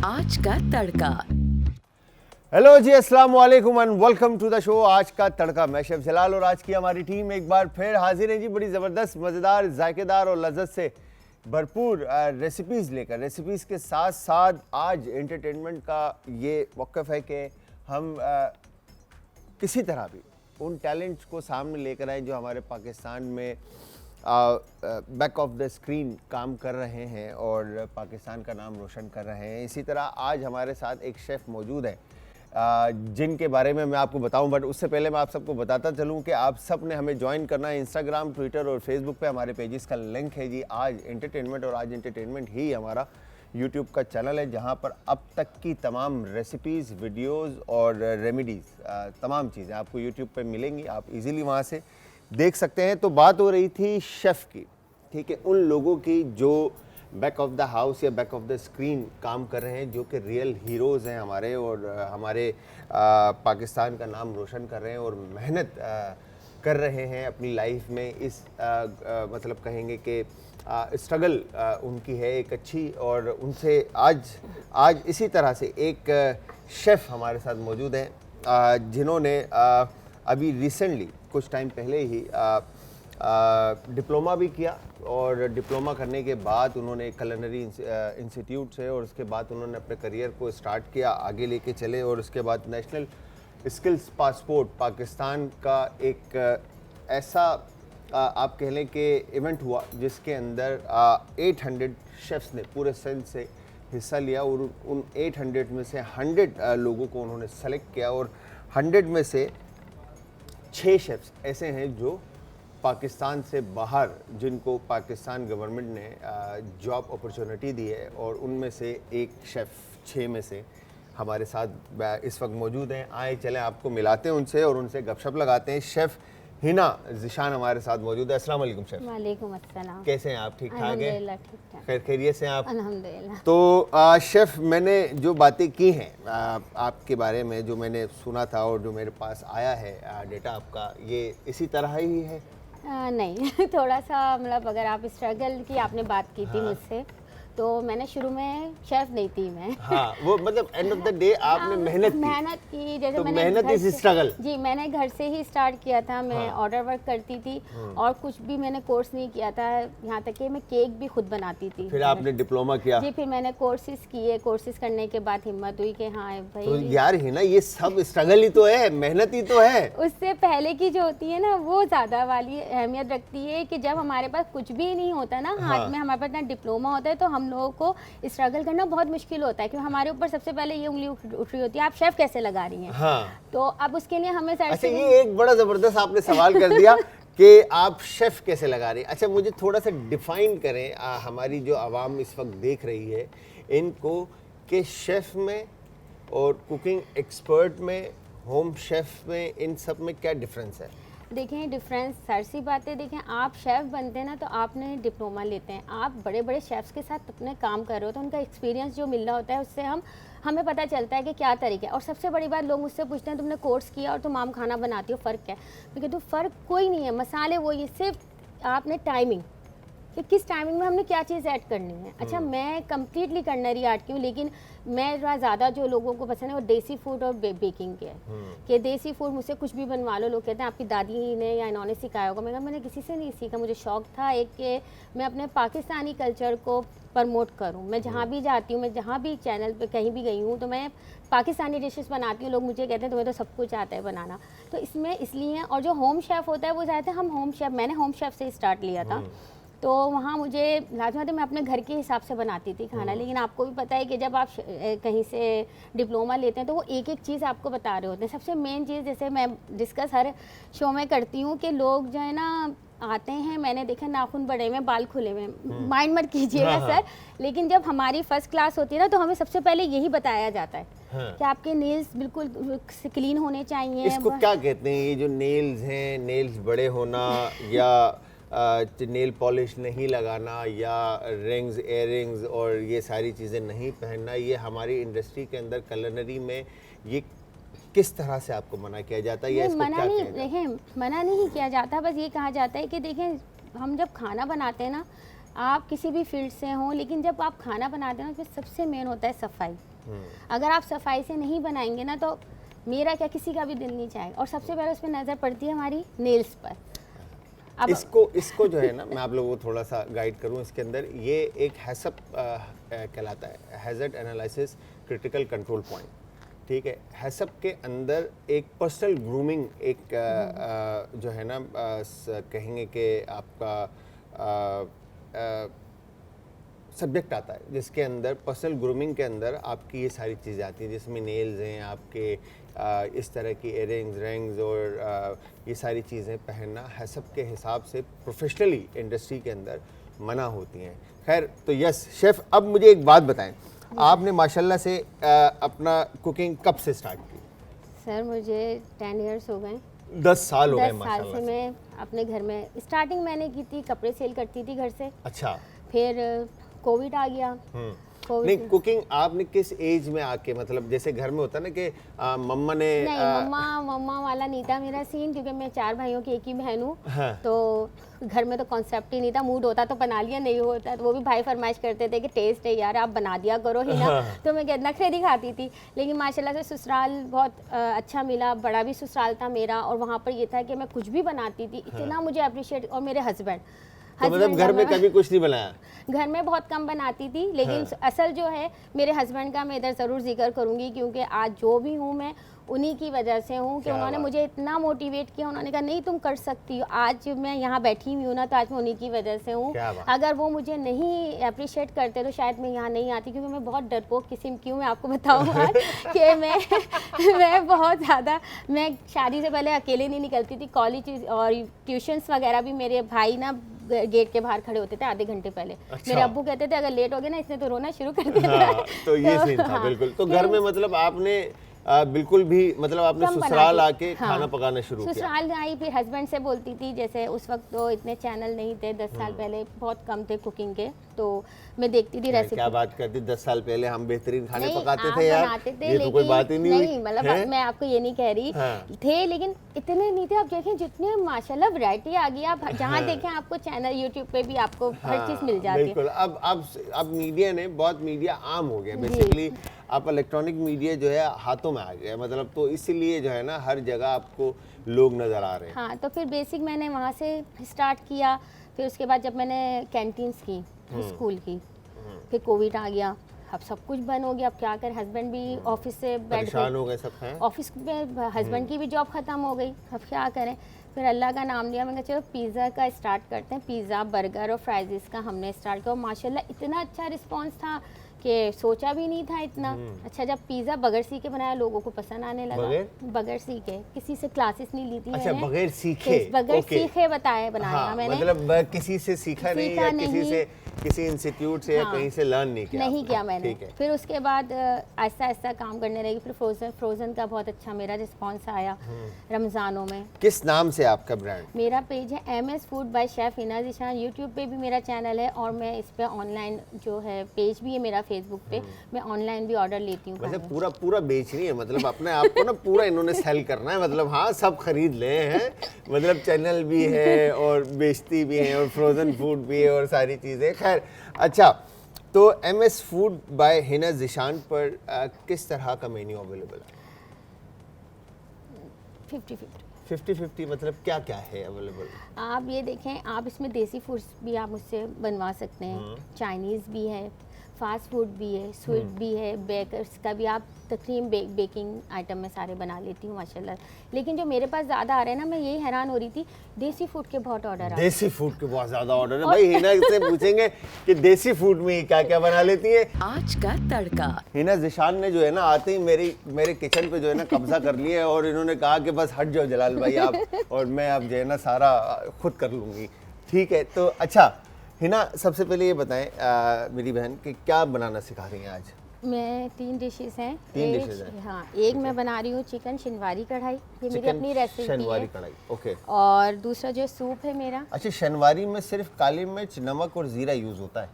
आज का तड़का। हेलो जी, अस्सलाम वालेकुम and welcome to the show आज का तड़का। मैं शेफ जलाल और आज की हमारी टीम एक बार फिर हाजिर है जी, बड़ी ज़बरदस्त, मज़ेदार, जायकेदार और लज्जत से भरपूर रेसिपीज़ लेकर। रेसिपीज़ के साथ साथ आज एंटरटेनमेंट का ये मौक़िफ़ है कि हम किसी तरह भी उन टैलेंट्स को सामने लेकर आए जो हमारे पाकिस्तान में बैक ऑफ द स्क्रीन काम कर रहे हैं और पाकिस्तान का नाम रोशन कर रहे हैं। इसी तरह आज हमारे साथ एक शेफ़ मौजूद है जिनके बारे में मैं आपको बताऊं, बट उससे पहले मैं आप सबको बताता चलूं कि आप सब ने हमें ज्वाइन करना है। इंस्टाग्राम, ट्विटर और फेसबुक पे हमारे पेजेस का लिंक है जी आज एंटरटेनमेंट, और आज एंटरटेनमेंट ही हमारा यूट्यूब का चैनल है जहां पर अब तक की तमाम रेसिपीज़, वीडियोज़ और रेमेडीज़, तमाम चीज़ें आपको यूट्यूब पर मिलेंगी। आप इजीली वहां से देख सकते हैं। तो बात हो रही थी शेफ़ की, ठीक है, उन लोगों की जो बैक ऑफ द हाउस या बैक ऑफ द स्क्रीन काम कर रहे हैं, जो कि रियल हीरोज़ हैं हमारे और हमारे पाकिस्तान का नाम रोशन कर रहे हैं और मेहनत कर रहे हैं अपनी लाइफ में। इस मतलब कहेंगे कि स्ट्रगल उनकी है एक अच्छी, और उनसे आज इसी तरह से एक शेफ़ हमारे साथ मौजूद हैं जिन्होंने अभी रिसेंटली कुछ टाइम पहले ही डिप्लोमा भी किया, और डिप्लोमा करने के बाद उन्होंने कुलिनरी इंस्टीट्यूट से, और उसके बाद उन्होंने अपने करियर को स्टार्ट किया, आगे लेके चले, और उसके बाद नेशनल स्किल्स पासपोर्ट पाकिस्तान का एक ऐसा आप कह लें कि इवेंट हुआ जिसके अंदर 800 शेफ्स ने पूरे सिंध से हिस्सा लिया, और उन 800 में से 100 लोगों को उन्होंने सेलेक्ट किया, और 100 में से 6 शेफ्स ऐसे हैं जो पाकिस्तान से बाहर, जिनको पाकिस्तान गवर्नमेंट ने जॉब अपॉर्चुनिटी दी है, और उनमें से एक शेफ़ 6 में से हमारे साथ इस वक्त मौजूद हैं। आए चलें आपको मिलाते हैं उनसे और उनसे गपशप लगाते हैं। शेफ़ हिना ज़िशान हमारे साथ मौजूद है। अस्सलाम वालेकुम शेफ़। वालेकुम अस्सलाम। कैसे हैं आप? ठीक ठाक हैं? अल्हम्दुलिल्लाह ठीक ठाक। खैर खैरियत से हैं आप? अल्हम्दुलिल्लाह। तो शेफ़, मैंने जो बातें की हैं आपके बारे में, जो मैंने सुना था और जो मेरे पास आया है डेटा आपका, ये इसी तरह ही है? नहीं थोड़ा सा मतलब अगर आप स्ट्रगल की आपने बात की थी मुझसे, तो मैंने शुरू में शेफ नहीं थी मैं। हाँ, वो मतलब एंड ऑफ द डे आपने मेहनत की, जैसे तो मैंने मेहनत इज स्ट्रगल। जी, मैंने घर से ही स्टार्ट किया था। मैं ऑर्डर वर्क करती थी और कुछ भी मैंने कोर्स नहीं किया था, यहाँ तक कि मैं केक भी खुद बनाती थी। फिर आपने डिप्लोमा किया? जी, फिर मैंने कोर्सेज किए। कोर्सेज करने के बाद हिम्मत हुई कि हाँ भाई, तो यार है ना, ये सब स्ट्रगल ही तो है, मेहनत ही तो है। उससे पहले की जो होती है ना, वो ज़्यादा वाली अहमियत रखती है कि जब हमारे पास कुछ भी नहीं होता ना, हाथ में हमारे पास ना डिप्लोमा होता है, तो हम लोगों को स्ट्रगल करना बहुत मुश्किल होता है, क्योंकि हमारे ऊपर सबसे पहले ये उंगली उठ रही होती है, आप शेफ कैसे लगा रही हैं। हाँ। तो अब उसके लिए हमें अच्छा, ये एक बड़ा ज़बरदस्त आपने सवाल कर दिया कि आप शेफ कैसे लगा रही हैं। अच्छा, मुझे थोड़ा सा डिफाइन करें, हमारी जो आवाम इस वक्त देख रही है इनको, कि शेफ में और कुकिंग एक्सपर्ट में, होम शेफ में, इन सब में क्या डिफरेंस है? देखें, डिफरेंस सर सी बात है। देखें, आप शेफ़ बनते हैं ना, तो आपने डिप्लोमा लेते हैं, आप बड़े बड़े शेफ़्स के साथ अपने काम कर रहे हो, तो उनका एक्सपीरियंस जो मिल रहा होता है उससे हमें पता चलता है कि क्या तरीका है। और सबसे बड़ी बात, लोग मुझसे पूछते हैं तुमने कोर्स किया और तुम आम खाना बनाती हो, फ़र्क क्या है? मैं कहती हूँ फ़र्क कोई नहीं है, मसाले वही, सिर्फ आपने टाइमिंग कि किस टाइमिंग में हमने क्या चीज़ ऐड करनी है। अच्छा, मैं कम्प्लीटली कर्नरी आर्ट की हूँ, लेकिन मैं ज़्यादा जो लोगों को पसंद है वो देसी फूड और बेकिंग के है। कि देसी फूड मुझसे कुछ भी बनवा लो, लोग कहते हैं आपकी दादी ने या इन्होंने सिखाया होगा। मैंने किसी से नहीं सीखा, मुझे शौक़ था एक कि मैं अपने पाकिस्तानी कल्चर को प्रमोट करूँ। मैं जहाँ भी जाती हूँ, मैं जहाँ भी चैनल पर कहीं भी गई हूँ, तो मैं पाकिस्तानी डिशेस बनाती हूँ। लोग मुझे कहते हैं तुम्हें तो सब कुछ आता है बनाना, तो इसमें इसलिए। और जो होम शेफ़ होता है वो चाहते हैं हम होम शेफ़, मैंने होम शेफ़ से स्टार्ट लिया था, तो वहाँ मुझे लाजमत मैं अपने घर के हिसाब से बनाती थी खाना। लेकिन आपको भी पता है कि जब आप कहीं से डिप्लोमा लेते हैं तो वो एक एक चीज़ आपको बता रहे होते हैं। सबसे मेन चीज़, जैसे मैं डिस्कस हर शो में करती हूँ, कि लोग जो है ना आते हैं, मैंने देखा नाखून बड़े में, बाल खुले हुए, माइंड मत कीजिएगा सर, लेकिन जब हमारी फर्स्ट क्लास होती है ना, तो हमें सबसे पहले यही बताया जाता है कि आपके नेल्स बिल्कुल क्लीन होने चाहिए। इसको क्या कहते हैं, ये जो नेल्स हैं, नेल्स बड़े होना, या नेल पॉलिश नहीं लगाना, या रिंग्स, इयररिंग्स और ये सारी चीज़ें नहीं पहनना, ये हमारी इंडस्ट्री के अंदर कुलिनरी में ये किस तरह से आपको मना किया जाता है? मना नहीं, देखें, मना नहीं किया जाता, बस ये कहा जाता है कि देखें, हम जब खाना बनाते हैं ना, आप किसी भी फील्ड से हों, लेकिन जब आप खाना बनाते हैं ना, तो सबसे मेन होता है सफाई। अगर आप सफाई से नहीं बनाएंगे ना तो मेरा क्या किसी का भी दिल नहीं चाहेगा। और सबसे पहले उसमें नज़र पड़ती है हमारी नेल्स पर। अब इसको जो है ना, मैं आप लोगों को थोड़ा सा गाइड करूं। इसके अंदर ये एक हैसअप कहलाता है, hazard analysis critical control point, ठीक है। हैसअप के अंदर एक पर्सनल ग्रूमिंग एक जो है ना कहेंगे कि आपका सब्जेक्ट आता है, जिसके अंदर पर्सनल ग्रूमिंग के अंदर आपकी ये सारी चीज़ें आती हैं, जिसमें नेल्स हैं आपके, इस तरह की इयरिंग्स, रिंग्स और ये सारी चीज़ें पहनना हैसअप के हिसाब से प्रोफेशनली इंडस्ट्री के अंदर मना होती हैं। खैर, तो यस शेफ़, अब मुझे एक बात बताएं, आपने माशाल्लाह से अपना कुकिंग कब से स्टार्ट की? सर मुझे 10 इयर्स हो गए। 10 साल हो गए 10 साल माशाल्लाह से मैं अपने घर में, स्टार्टिंग मैंने की थी, कपड़े सेल करती थी घर से। अच्छा। फिर कोविड आ गया। नहीं, कुकिंग आपने किस एज में आके, मतलब जैसे घर में होता है ना कि मम्मा ने नहीं, मम्मा वाला नहीं था मेरा सीन, क्योंकि मैं 4 भाइयों की एक ही बहन हूँ। हाँ। तो घर में तो कॉन्सेप्ट ही नहीं था, मूड होता तो बना लिया, नहीं होता तो वो भी भाई फरमाइश करते थे कि टेस्ट है यार आप बना दिया करो ही ना। हाँ। तो मैं नखरे दिखाती थी। लेकिन माशाल्लाह से ससुराल बहुत अच्छा मिला, बड़ा भी ससुराल था मेरा, और वहाँ पर ये था कि मैं कुछ भी बनाती थी, इतना मुझे अप्रिशिएट। और मेरे हस्बैंड, तो मतलब घर में कभी कुछ नहीं बनाया? घर में बहुत कम बनाती थी, लेकिन असल जो है मेरे हस्बैंड का मैं इधर ज़रूर जिक्र करूंगी, क्योंकि आज जो भी हूँ मैं उन्हीं की वजह से हूँ कि उन्होंने मुझे इतना मोटिवेट किया। उन्होंने कहा नहीं तुम कर सकती हो। आज मैं यहाँ बैठी हुई हूँ ना, तो आज मैं उन्हीं की वजह से हूँ। अगर वो मुझे नहीं अप्रिशिएट करते तो शायद मैं यहाँ नहीं आती, क्योंकि मैं बहुत डरपोक किस्म की हूँ। मैं आपको बताऊँ कि मैं बहुत ज़्यादा, मैं शादी से पहले अकेले नहीं निकलती थी। कॉलेज और ट्यूशन्स वगैरह भी मेरे भाई ना गेट के बाहर खड़े होते थे आधे घंटे पहले। अच्छा। मेरे अब्बू कहते थे अगर लेट हो गया ना इसने तो रोना शुरू कर देना। हाँ, तो ये सीन था बिल्कुल। तो घर में मतलब आपने बिल्कुल भी, मतलब आपने ससुराल आके खाना पकाना शुरू किया? ससुराल आई, फिर हस्बैंड से बोलती थी, जैसे उस वक्त तो इतने चैनल नहीं थे, 10 साल पहले बहुत कम थे कुकिंग के, तो मैं देखती थी रेसिपी। क्या बात करती, 10 साल पहले हम बेहतरीन खाने नहीं, पकाते आप थे यार, बनाते थे, ये तो कोई बात ही नहीं हुई। मतलब मैं आपको ये नहीं कह रही थे, लेकिन इतने नहीं थे। आप देखें जितने माशाल्लाह वैरायटी आ गई, आप जहाँ देखें आपको चैनल यूट्यूब पे भी आपको हर चीज़ मिल जाती है। बिल्कुल। अब मीडिया ने, बहुत मीडिया आम हो गया बेसिकली। आप इलेक्ट्रॉनिक मीडिया जो है हाथों में आ गया, मतलब तो इसीलिए जो है ना हर जगह आपको लोग नज़र आ रहे हैं। हाँ, तो फिर बेसिक मैंने वहाँ से स्टार्ट किया। फिर उसके बाद जब मैंने कैंटीन्स की स्कूल की, फिर कोविड आ गया, अब सब कुछ बंद हो गया। अब क्या करें, हस्बैंड भी ऑफिस से परेशान हो गए सब हैं। ऑफिस में हस्बैंड की भी जॉब ख़त्म हो गई, अब क्या करें। फिर अल्लाह का नाम लिया, मैंने कहा चलो पिज़्ज़ा का स्टार्ट करते हैं। पिज़्ज़ा, बर्गर और फ्राइज़ का हमने स्टार्ट किया, और माशाल्लाह इतना अच्छा रिस्पांस था कि सोचा भी नहीं था इतना अच्छा। जब पिज़्ज़ा बगैर सीखे बनाया, लोगों को पसंद आने लगा। बगैर सीखे, किसी से क्लासेस नहीं ली थी। अच्छा, बगैर सीखे, बगैर सीखे बताया बनाया मैंने, मतलब किसी से सीखा नहीं, या किसी से, किसी इंस्टीट्यूट से या कहीं से लर्न नहीं किया मैंने। फिर उसके बाद आहिस्ता आहिस्ता काम करने लगी। फिर फ्रोज़न का बहुत अच्छा मेरा रिस्पांस आया रमज़ानों में। किस नाम से आपका ब्रांड? मेरा पेज है MS food by chef Hina Zeeshan. YouTube पे भी मेरा चैनल है, और मैं इस पे ऑनलाइन जो है पेज भी है मेरा फेसबुक पे, मैं ऑनलाइन भी ऑर्डर लेती हूँ। वैसे पूरा बेच रही है, मतलब अपने आप को ना पूरा इन्होंने सेल करना है, मतलब हाँ सब खरीद ले हैं, मतलब चैनल भी है और बेचती भी है और फ्रोज़न फूड भी है और सारी चीज़ें। खैर, अच्छा, तो MS food by Hina Zeeshan पर किस तरह का मेन्यू अवेलेबल है? 50-50 मतलब क्या क्या है अवेलेबल? आप ये देखें, आप इसमें देसी फूड्स भी आप मुझसे बनवा सकते हैं, चाइनीज़ भी है, फास्ट फूड भी है, स्वीट भी है, बेकर्स का भी आप तकरीबन बेकिंग आइटम में सारे बना लेती हूँ माशाल्लाह। लेकिन जो मेरे पास ज़्यादा आ रहे हैं ना, मैं यही हैरान हो रही थी, देसी फूड के बहुत ऑर्डर आ रहे हैं। देसी फूड के बहुत ज़्यादा ऑर्डर है भाई। हिना से पूछेंगे कि देसी फूड में क्या क्या बना लेती है। आज का तड़का। हिना ज़ीशान ने जो है ना आते ही मेरे किचन पे जो है ना कब्जा कर लिया है, और इन्होंने कहा कि बस हट जाओ जलाल भाई आप, और मैं अब जो है ना सारा खुद कर लूँगी। ठीक है, तो अच्छा हिना, सबसे पहले ये बताएं मेरी बहन कि क्या बनाना सिखा रही हैं आज? मैं 3 डिशेस हैं। 3 डिशेस हैं। हाँ, एक मैं बना रही हूँ चिकन शनवारी कढ़ाई, ये मेरी अपनी रेसिपी है। शनवारी कढ़ाई, ओके। और दूसरा जो सूप है मेरा। अच्छा, शनवारी में सिर्फ काली मिर्च, नमक और जीरा यूज होता है?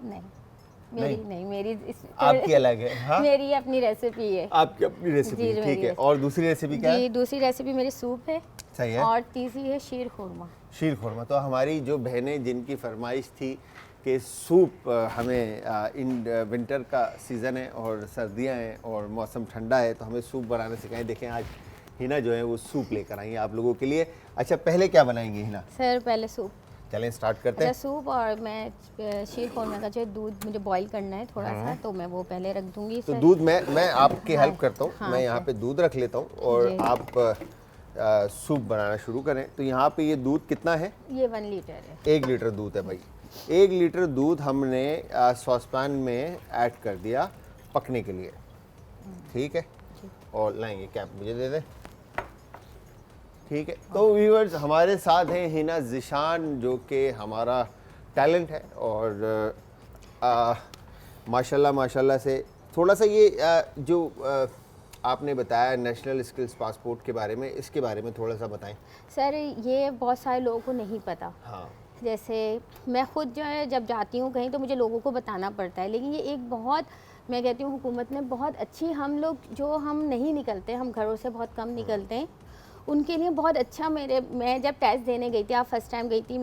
नहीं, मेरी आपकी अलग है। हाँ? मेरी अपनी रेसिपी है। आपकी अपनी रेसिपी, ठीक है। और दूसरी रेसिपी क्या है? दूसरी रेसिपी मेरी सूप है। सही है। और तीसरी है शीर खुरमा। शीर खुरमा। तो हमारी जो बहनें जिनकी फरमाइश थी कि सूप हमें इन विंटर का सीज़न है और सर्दियां हैं और मौसम ठंडा है, तो हमें सूप बनाना सिखाएं। देखें आज हिना जो है वो सूप लेकर आई है आप लोगों के लिए। अच्छा, पहले क्या बनाएंगे हिना? सर पहले सूप। चलें स्टार्ट करते हैं। सूप, और मैं शीर खोरमे का जो दूध मुझे बॉईल करना है थोड़ा सा, तो मैं वो पहले रख दूंगी। तो दूध मैं आपकी हाँ, हेल्प करता हूँ। हाँ, मैं यहाँ पे दूध रख लेता हूँ और आप सूप बनाना शुरू करें। तो यहाँ पे ये दूध कितना है? ये 1 लीटर है। 1 लीटर दूध है भाई। 1 लीटर दूध हमने सॉसपैन में ऐड कर दिया पकने के लिए, ठीक है। और लाएंगे कैप मुझे दे दें, ठीक है। तो व्यूअर्स हमारे साथ हैं हिना ज़िशान, जो कि हमारा टैलेंट है और माशाल्लाह से थोड़ा सा ये आपने बताया नेशनल स्किल्स पासपोर्ट के बारे में, इसके बारे में थोड़ा सा बताएं। सर ये बहुत सारे लोगों को नहीं पता। हाँ, जैसे मैं खुद जो है जब जाती हूँ कहीं तो मुझे लोगों को बताना पड़ता है, लेकिन ये एक बहुत, मैं कहती हूँ हुकूमत ने बहुत अच्छी, हम लोग जो हम नहीं निकलते, हम घरों से बहुत कम निकलते हैं, उनके लिए बहुत अच्छा। मैं जब टेस्ट देने गई थी, आप फर्स्ट टाइम गई थी,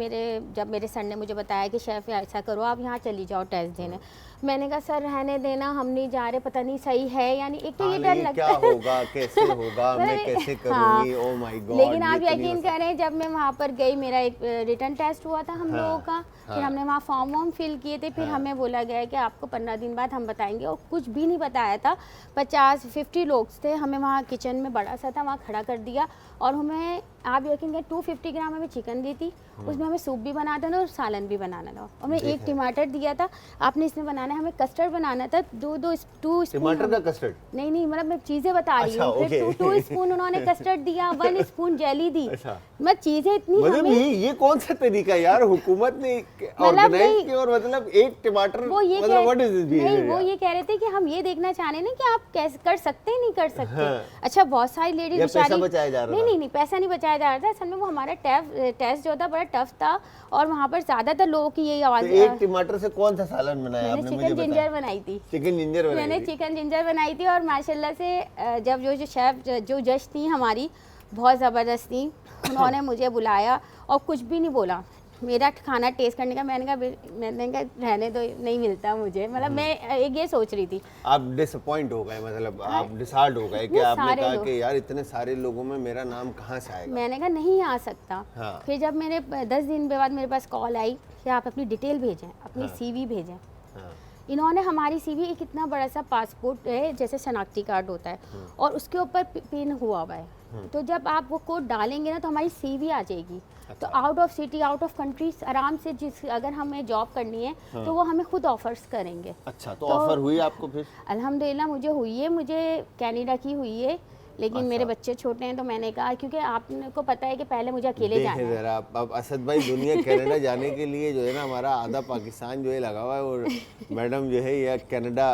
जब मेरे सर ने मुझे बताया कि शेफ़ ऐसा करो, आप यहाँ चली जाओ टेस्ट देने। मैंने कहा सर रहने देना, हम नहीं जा रहे, पता नहीं सही है यानी, एक तो ये डर लगता क्या होगा, कैसे होगा, मैं कैसे करूँगी, ओह माय गॉड। लेकिन आप यकीन करें, जब मैं वहाँ पर गई, मेरा एक रिटर्न टेस्ट हुआ था हम लोगों का, फिर हमने वहाँ फॉर्म फिल किए थे, फिर हमें बोला गया कि आपको 15 दिन बाद हम बताएंगे, और कुछ भी नहीं बताया था। 50-50 लोग थे, हमें वहाँ किचन में बड़ा सा था, वहाँ खड़ा कर दिया, और हमें आप यकीन करें 250 ग्राम हमें चिकन दी थी, उसमें हमें सूप भी बनाना था और सालन भी बनाना था, और हमें 1 टमाटर दिया था, आपने इसमें बनाना है, हमें कस्टर्ड बनाना था, 2 टमाटर का कस्टर्ड? नहीं, मतलब मैं चीज़ें बता रही हूँ। अच्छा, फिर 2 स्पून उन्होंने कस्टर्ड दिया, 1 स्पून जेली दी। अच्छा। मतलब चीज़ें इतनी, मतलब ये कौन सा तरीका यार, हुकूमत ने ऑर्गेनाइज किया, और मतलब 1 टमाटर, वो ये मतलब व्हाट इज दिस बिहेवियर? नहीं, वो ये कह रहे थे कि हम ये देखना चाह रहे हैं ना कि आप कैसे कर सकते हैं, नहीं कर सकते। अच्छा, बहुत सारी लेडीज बेचारी, पैसा बचाया जा रहा था? नहीं, पैसा नहीं बचाया जा रहा था, असल में वो हमारा टेस्ट जो था बड़ा टफ था, और वहाँ पर ज्यादातर लोगों की यही आवाज। 1 टमाटर से कौन सा सालन बनाया आपने? मुझे चिकन जिंजर बनाई थी। चिकन जिंजर बनाई मैंने थी? चिकन जिंजर बनाई थी, और माशाल्लाह से जब जो शेफ जो जज थी हमारी, बहुत ज़बरदस्त थी, उन्होंने मुझे बुलाया और कुछ भी नहीं बोला, मेरा खाना टेस्ट करने का। मैंने कहा रहने दो, नहीं मिलता मुझे, मतलब मैं एक ये सोच रही थी। आप डिसअपॉइंट हो गए, मतलब आप डिसहार्ट हो गए कि आपने कहा कि यार इतने सारे लोगों में मेरा नाम कहाँ से आएगा? मैंने कहा नहीं आ सकता। हाँ। फिर जब मेरे 10 दिन के बाद मेरे पास कॉल आई कि आप अपनी डिटेल भेजें, अपनी CV भेजें। हाँ। इन्होंने हमारी CV, एक इतना बड़ा सा पासपोर्ट है जैसे शनाख्ती कार्ड होता है, और उसके ऊपर पिन हुआ हुआ है, तो जब आप वो कोड डालेंगे ना तो हमारी CV आ जाएगी। तो out of city, out of country आराम से, अगर हमें जॉब करनी है तो वो हमें खुद ऑफर्स करेंगे। अच्छा, तो ऑफर हुई आपको फिर? अल्हम्दुलिल्लाह मुझे हुई है, मुझे कनाडा की हुई है, लेकिन मेरे बच्चे छोटे हैं, तो मैंने कहा, क्योंकि आपको पता है कि पहले मुझे अकेले जाना है। जरा अब असद भाई, दुनिया कनाडा जाने के लिए जो है ना, हमारा आधा पाकिस्तान जो है लगा हुआ है, और मैडम जो है या कनाडा,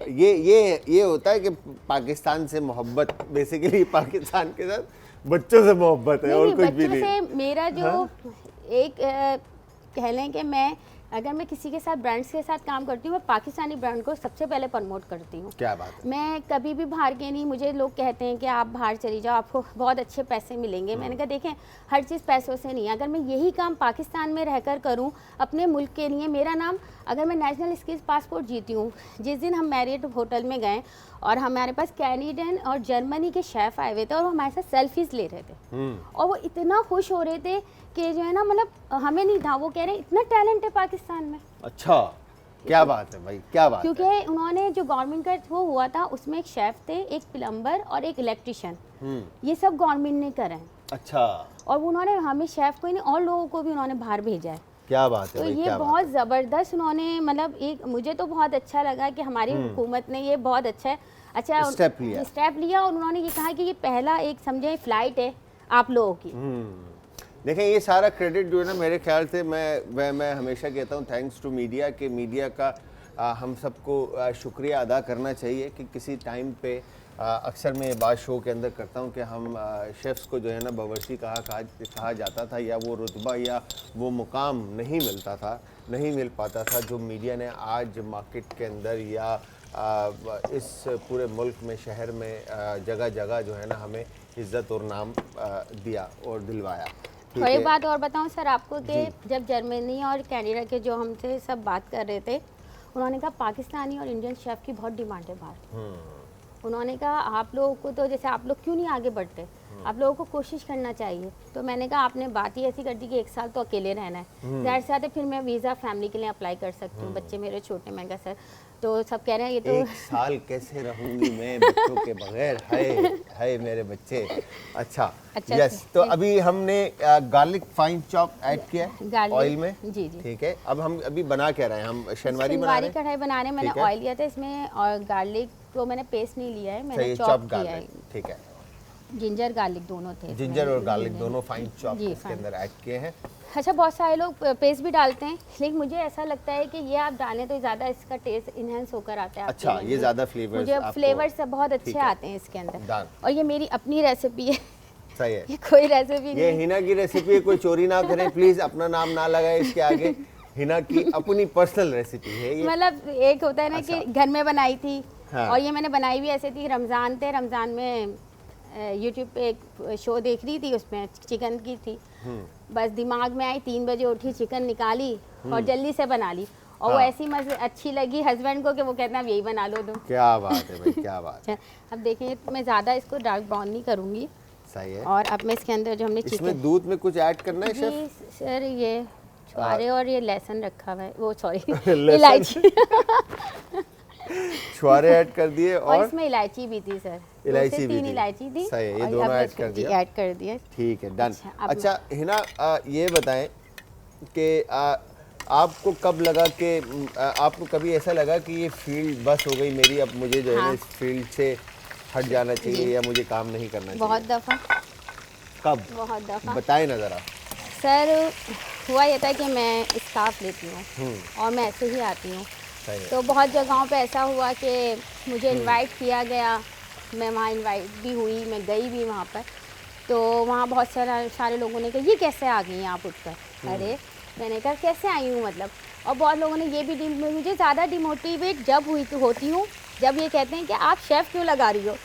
ये होता है कि पाकिस्तान से मोहब्बत, बेसिकली पाकिस्तान के साथ बच्चों से मोहब्बत है, और कुछ भी नहीं। से मेरा जो एक कह लें कि अगर मैं किसी के साथ, ब्रांड्स के साथ काम करती हूँ, मैं पाकिस्तानी ब्रांड को सबसे पहले प्रमोट करती हूँ। क्या बात है। मैं कभी भी बाहर के नहीं, मुझे लोग कहते हैं कि आप बाहर चली जाओ, आपको बहुत अच्छे पैसे मिलेंगे। मैंने कहा देखें, हर चीज़ पैसों से नहीं है, अगर मैं यही काम पाकिस्तान में रहकर करूँ अपने मुल्क के लिए, मेरा नाम, अगर मैं नेशनल स्किल्स पासपोर्ट जीती हूँ, जिस दिन हम मैरियट होटल में गए और हमारे पास कैनेडियन और जर्मनी के शेफ़ आए हुए थे, और वो हमारे साथ सेल्फीज ले रहे थे, और वो इतना खुश हो रहे थे कि जो है ना, मतलब हमें नहीं था, वो कह रहे इतना टैलेंट है पाकिस्तान में। अच्छा, क्या बात है भाई, क्या बात है। क्योंकि उन्होंने जो गवर्नमेंट का वो हुआ था, उसमें एक शेफ़ थे, एक प्लम्बर और एक इलेक्ट्रिशियन, ये सब गवर्नमेंट ने करे हैं। अच्छा। और उन्होंने हमें शेफ़ को ही नहीं, और लोगों को भी उन्होंने बाहर भेजा है। क्या बात है तो भाई, ये क्या बहुत ज़बरदस्त उन्होंने, मतलब एक मुझे तो बहुत अच्छा लगा कि हमारी हुकूमत ने ये बहुत अच्छा स्टेप लिया, और उन्होंने ये कहा कि ये पहला एक समझे फ्लाइट है आप लोगों की। देखें, ये सारा क्रेडिट जो है ना, मेरे ख्याल से मैं हमेशा कहता हूँ थैंक्स टू मीडिया, के मीडिया का हम सबको शुक्रिया अदा करना चाहिए कि किसी टाइम पे अक्सर मैं ये बात शो के अंदर करता हूँ कि हम शेफ्स को जो है ना बावर्ची कहा जाता था, या वो रुतबा या वो मुकाम नहीं मिलता था, नहीं मिल पाता था, जो मीडिया ने आज मार्केट के अंदर या इस पूरे मुल्क में, शहर में जगह जगह जो है ना हमें इज़्ज़त और नाम दिया और दिलवाया। थोड़ी है। बात और बताऊं सर आपको कि जब जर्मनी और कनाडा के जो हमसे सब बात कर रहे थे, उन्होंने कहा पाकिस्तानी और इंडियन शेफ़ की बहुत डिमांड है बाहर। उन्होंने कहा आप लोगों को तो जैसे आप लोग क्यों नहीं आगे बढ़ते, आप लोगों को कोशिश करना चाहिए। तो मैंने कहा आपने बात ही ऐसी कर दी कि 1 साल तो अकेले रहना है, जाहिर सी बात है फिर मैं वीज़ा फैमिली के लिए अप्लाई कर सकती हूँ, बच्चे मेरे छोटे। मैं कहा सर, तो सब कह रहे हैं ये तो 1 साल कैसे रहूंगी मैं बच्चों के बगैर, हाय हाय मेरे बच्चे। अच्छा यस, तो अभी हमने गार्लिक फाइन चॉप ऐड किया है गार्लिक ऑयल में। जी जी, ठीक है, अब हम अभी बना क्या रहे हैं, हम शनवारी बना रहे शिनवारी हैं। कढ़ाई बना रहे हैं। मैंने ठीक है। ऑयल लिया था इसमें, और गार्लिक को मैंने पेस्ट नहीं लिया है, मैंने सही, चॉप चॉप किया है। गार्लिक, ठीक है। जिंजर गार्लिक दोनों थे इसमें। जिंजर और गार्लिक दोनों फाइन चॉप जी, इसके फाइन। अंदर ऐड किए हैं। अच्छा, बहुत सारे लोग पेस्ट भी डालते हैं, लेकिन मुझे ऐसा लगता है कि ये आप डालें तो ज़्यादा इसका टेस्ट इन्हेंस होकर आता है आपके अच्छा, मुंह ये में। ज़्यादा फ्लेवर्स मुझे आपको, फ्लेवर्स सब बहुत ठीक अच्छे है। आते हैं इसके अंदर। डन। और ये मेरी अपनी रेसिपी है, सही है, ये कोई रेसिपी ये नहीं है। हिना की रेसिपी है, कोई चोरी ना करें प्लीज, अपना नाम ना लगाए इसके आगे। हिना की अपनी पर्सनल रेसिपी है ये। मतलब एक होता है ना कि अच्छा। घर में बनाई थी, हाँ। और ये मैंने बनाई भी ऐसे थी, रमज़ान थे, रमज़ान में यूट्यूब पे एक शो देख रही थी, उसमें चिकन की थी, बस दिमाग में आई, 3 बजे उठी, चिकन निकाली और जल्दी से बना ली, और वो हाँ। ऐसी अच्छी लगी हस्बैंड को कि वो कहते हैं अब यही बना लो तुम। क्या बात है भाई, क्या बात है। अच्छा, अब देखिए मैं ज़्यादा इसको डार्क ब्राउन नहीं करूँगी, सही है। और अब मैं इसके अंदर जो हमने इसमें चिकन, दूध में कुछ ऐड करना है शेफ? जी सर, ये छुआरे और ये लहसुन रखा हुआ है, वो सॉरी लहसुन। इलायची छुआरे ऐड कर दिए, और और इसमें इलायची भी थी सर, 2 इलायची से भी 3 थी। इलायची थी। सही है, ये और दोनों अब ऐड इसको कर जी, दिया। ऐड कर दिया। ठीक है, डन। अच्छा, अब अच्छा हिना, ये बताएं कि आपको कब लगा कि आपको कभी ऐसा लगा कि ये फील्ड बस हो गई मेरी, अब मुझे जो है ना हाँ। इस फील्ड से हट जाना चाहिए या मुझे काम नहीं करना बहुत चाहिए? दफ़ा, कब? बहुत दफ़ा बताएं ना ज़रा। सर, हुआ ये था कि मैं स्टाफ लेती हूँ और मैं ऐसे ही आती हूँ, सही है। तो बहुत जगहों पे ऐसा हुआ कि मुझे इनवाइट किया गया, मैं वहाँ इनवाइट भी हुई, मैं गई भी वहाँ पर, तो वहाँ बहुत सारे लोगों ने कहा ये कैसे आ गई आप उठकर। अरे मैंने कहा कैसे आई हूँ मतलब, और बहुत लोगों ने ये भी मुझे ज़्यादा डिमोटिवेट जब होती हूँ जब ये कहते हैं कि आप शेफ़ क्यों लगा रही हो।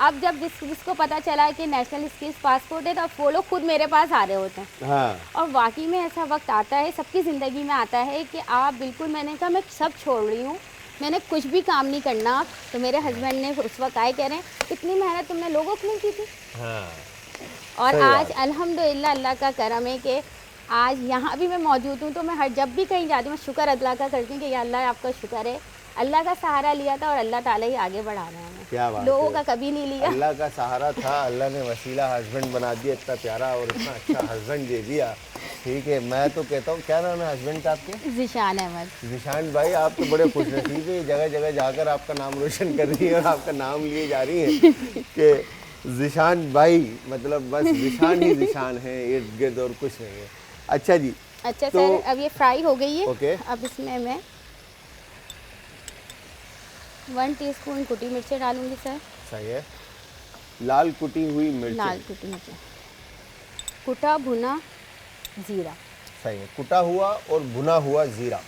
अब जब जिसको पता चला है कि नेशनल स्किल्स पासपोर्ट है, तो अब वो लोग खुद मेरे पास आ रहे होते हैं। हाँ। और वाकई में ऐसा वक्त आता है, सबकी ज़िंदगी में आता है कि आप बिल्कुल, मैंने कहा मैं सब छोड़ रही हूँ, मैंने कुछ भी काम नहीं करना। तो मेरे हस्बैंड ने उस वक्त आए, कह रहे हैं इतनी मेहनत तुमने लोगों के लिए की थी। हाँ। और सही आज बात। अल्हम्दुलिल्लाह अल्लाह का करम है कि आज यहाँ भी मैं मौजूद हूँ, तो मैं हर जब भी कहीं जाती हूँ शुक्र अल्लाह का करती हूँ कि या अल्लाह आपका शुक्र है, अल्लाह का सहारा लिया था और अल्लाह ताला ही आगे बढ़ा रहे हैं। क्या बात लोगों है। का कभी नहीं लिया। अल्लाह का सहारा था, अल्लाह ने वसीला हस्बैंड बना दिया, इतना प्यारा और इतना अच्छा हस्बैंड दे दिया। ठीक है, मैं तो कहता हूँ, क्या नाम है हस्बैंड का आपके? ज़िशान अहमद। जिशान भाई, आप तो बड़े खुशनसीब है, जगह जगह जाकर आपका नाम रोशन कर रही है और आपका नाम लिए जा रही है कि जिशान भाई, मतलब बस जिशान ही जिशान है, इर्द गिर्द और कुछ नहीं है। अच्छा जी। अच्छा तो- सर, अब ये फ्राई हो गई है। ओके। अब इसमें मैं 1 टीस्पून कुटी मिर्चें डालूंगी सर। सही है। लाल कुटी हुई मिर्च। लाल कुटी मिर्चें, कुटा भुना ज़ीरा। सही है, कुटा हुआ और भुना हुआ ज़ीरा।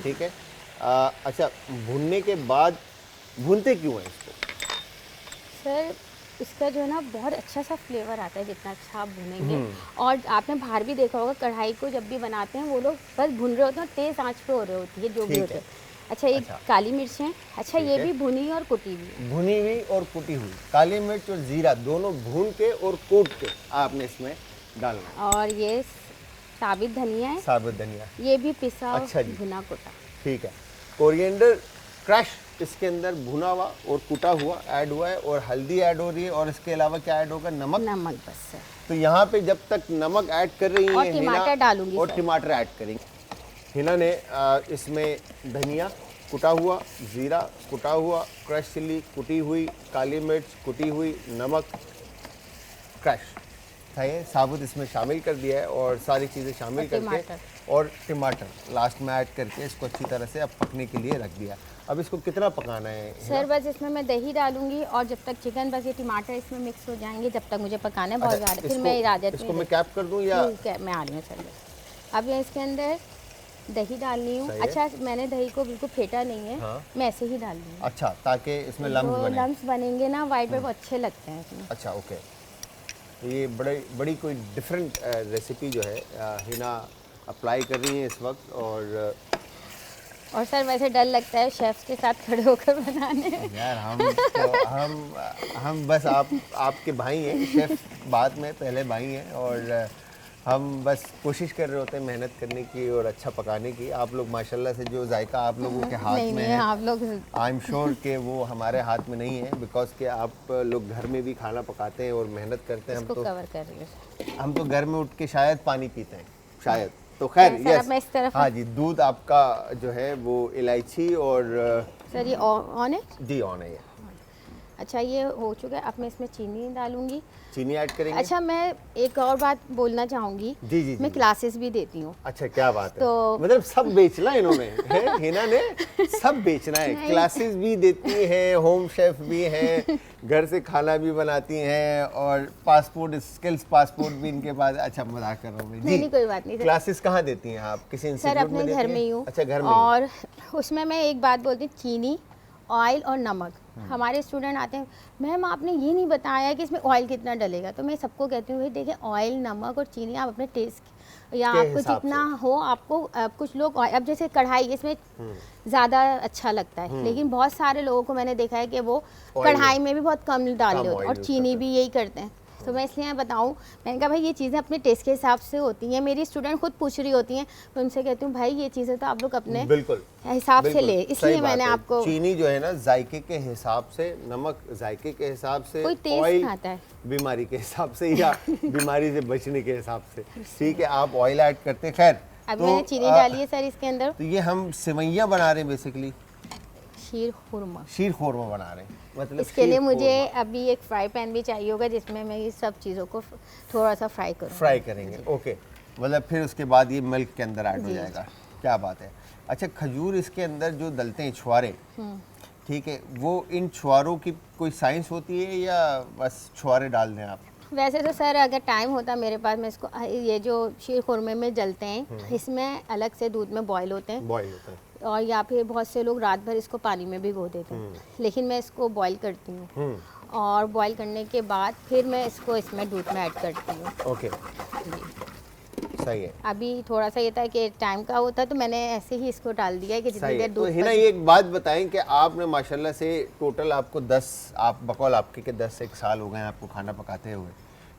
ठीक है। अच्छा, भुनने के बाद भूनते क्यों है इसको? सर इसका जो है ना बहुत अच्छा सा फ्लेवर आता है जितना अच्छा आप भुनेंगे। और आपने बाहर भी देखा होगा, कढ़ाई को जब भी बनाते हैं वो लोग बस भुन रहे होते हैं, तेज़ आंच पे हो रहे होती है जो भी ठीक होते है। हैं। अच्छा, ये अच्छा। काली मिर्चें, अच्छा ठीक ये है। भी भुनी और कुटी हुई। भुनी हुई और कुटी हुई काली मिर्च और ज़ीरा दोनों भून के और कूट के आपने इसमें डालना है। और ये साबित धनिया है, साबुत धनिया। ये भी पिसा अच्छा जी। भुना कुटा। ठीक है। कोरिएंडर क्रश इसके अंदर भुना हुआ और कुटा हुआ ऐड हुआ है, और हल्दी ऐड हो रही है, और इसके अलावा क्या ऐड होगा? नमक। नमक बस सर। तो यहाँ पे जब तक नमक ऐड कर रही और हैं टमाटर हिना, डालूंगी और सर। टमाटर ऐड करेंगे। हिना ने इसमें धनिया कुटा हुआ, ज़ीरा कुटा हुआ, क्रश चिल्ली कुटी हुई, काली मिर्च कुटी हुई, नमक क्रश है साबुत इसमें शामिल कर दिया है, और सारी चीज़ें शामिल और करके टमाटर। और टमाटर लास्ट में ऐड करके इसको अच्छी तरह से अब पकने के लिए रख दिया। अब इसको कितना पकाना है हिना? सर बस इसमें मैं दही डालूंगी, और जब तक चिकन, बस ये टमाटर इसमें मिक्स हो जाएंगे जब तक मुझे पकाना है बहुत अच्छा, ज़्यादा, फिर इसको- मैं इजाज़त इसको नहीं मैं कैप कर दूं या? ठीक है, मैं आ रही हूँ सर बस। अब मैं इसके अंदर दही डालनी हूँ। सही है। अच्छा, मैंने दही को बिल्कुल फेंटा नहीं है, हाँ। मैं ऐसे ही डाल रही हूँ। अच्छा, ताकि इसमें लम्स जो बने। लम्स बनेंगे ना वाइट में, वो अच्छे लगते हैं इसमें। अच्छा, ओके। ये बड़ी कोई डिफरेंट रेसिपी जो है हिना अप्लाई कर रही हैं इस वक्त। और सर वैसे डर लगता है शेफ्स के साथ खड़े होकर बनाने। यार हम बस आपके भाई हैं, शेफ बाद में, पहले भाई हैं, और हम बस कोशिश कर रहे होते हैं मेहनत करने की और अच्छा पकाने की। आप लोग माशाल्लाह से जो जायका आप लोगों के हाथ में है, आप लोग आई एम श्योर कि वो हमारे हाथ में नहीं है, बिकॉज कि आप लोग घर में भी खाना पकाते हैं और मेहनत करते हैं। कवर कर रही हूँ। हम तो घर में उठ के शायद पानी पीते हैं, शायद। तो खैर यस, मैं इस तरफ हाँ जी, दूध आपका जो है वो इलायची और सर ये ऑन है जी ऑन है ये। अच्छा ये हो चुका है। अब मैं इसमें चीनी डालूंगी। चीनी ऐड करेंगे। अच्छा मैं एक और बात बोलना चाहूँगी। जी जी मैं क्लासेस भी देती हूँ। अच्छा क्या बात है। तो मतलब सब बेचना है इन्होंने, है हिना ने, सब बेचना है। क्लासेस भी देती हैं, होम शेफ भी हैं, घर से खाना भी बनाती हैं, और पासपोर्ट स्किल्स पासपोर्ट भी इनके पास। अच्छा मजाक कर रहा हूँ मैं। नहीं कोई बात नहीं। क्लासेस कहाँ देती हैं आप? किसी सर इंस्टीट्यूट अपने में घर में ही हूँ। अच्छा घर में। और उसमें मैं एक बात बोलती हूँ, चीनी, ऑयल और नमक। हमारे स्टूडेंट आते हैं, मैम आपने ये नहीं बताया कि इसमें ऑयल कितना डलेगा। तो मैं सबको कहती हूँ भाई देखिए, ऑयल, नमक और चीनी आप अपने टेस्ट या आपको जितना हो, आपको कुछ लोग अब जैसे कढ़ाई, इसमें ज़्यादा अच्छा लगता है, लेकिन बहुत सारे लोगों को मैंने देखा है कि वो कढ़ाई में भी बहुत कम डाल रहे होते हैं, और चीनी भी यही करते हैं। तो मैं इसलिए बताऊं, मैंने कहा भाई ये चीज़ें अपने टेस्ट के हिसाब से होती हैं। मेरी स्टूडेंट खुद पूछ रही होती हैं, तो उनसे कहती हूँ भाई ये चीज़ें तो आप लोग अपने बिल्कुल हिसाब से ले। इसलिए मैंने आपको, चीनी जो है ना जायके के हिसाब से, नमक जायके के हिसाब से, कोई टेस्ट खाता है बीमारी के हिसाब से या बीमारी से बचने के हिसाब से। ठीक है, आप ऑयल ऐड करते हैं। खैर अब मैंने चीनी डाली है सर इसके अंदर। तो ये हम सेवैयाँ बना रहे हैं बेसिकली, शीर खुरमा बना रहे हैं। मतलब इसके लिए मुझे अभी एक फ्राई पैन भी चाहिए होगा, जिसमें मैं ये सब चीज़ों को थोड़ा सा फ्राई करेंगे। ओके, मतलब फिर उसके बाद ये मिल्क के अंदर ऐड हो जाएगा। क्या बात है। अच्छा, खजूर इसके अंदर जो डलते हैं छुआरे, ठीक है, वो इन छुआरों की कोई साइंस होती है या बस छुआरे डाल दें आप? वैसे तो सर अगर टाइम होता मेरे पास, मैं इसको, ये जो शीर खुरमे में जलते हैं, इसमें अलग से दूध में बॉईल होते हैं, और या फिर बहुत से लोग रात भर इसको पानी में भिगो देते हैं, लेकिन मैं इसको बॉईल करती हूँ, और बॉईल करने के बाद फिर मैं इसको इसमें दूध में ऐड करती हूँ। ओके, सही है। अभी थोड़ा सा ये था कि टाइम का होता, तो मैंने ऐसे ही इसको डाल दिया है कि जितनी देर दूध। तो हिना ये एक बात बताएं कि आपने माशाल्लाह से टोटल आपको 10, आप बकौल आपके के 10 एक साल हो गए हैं आपको खाना पकाते हुए,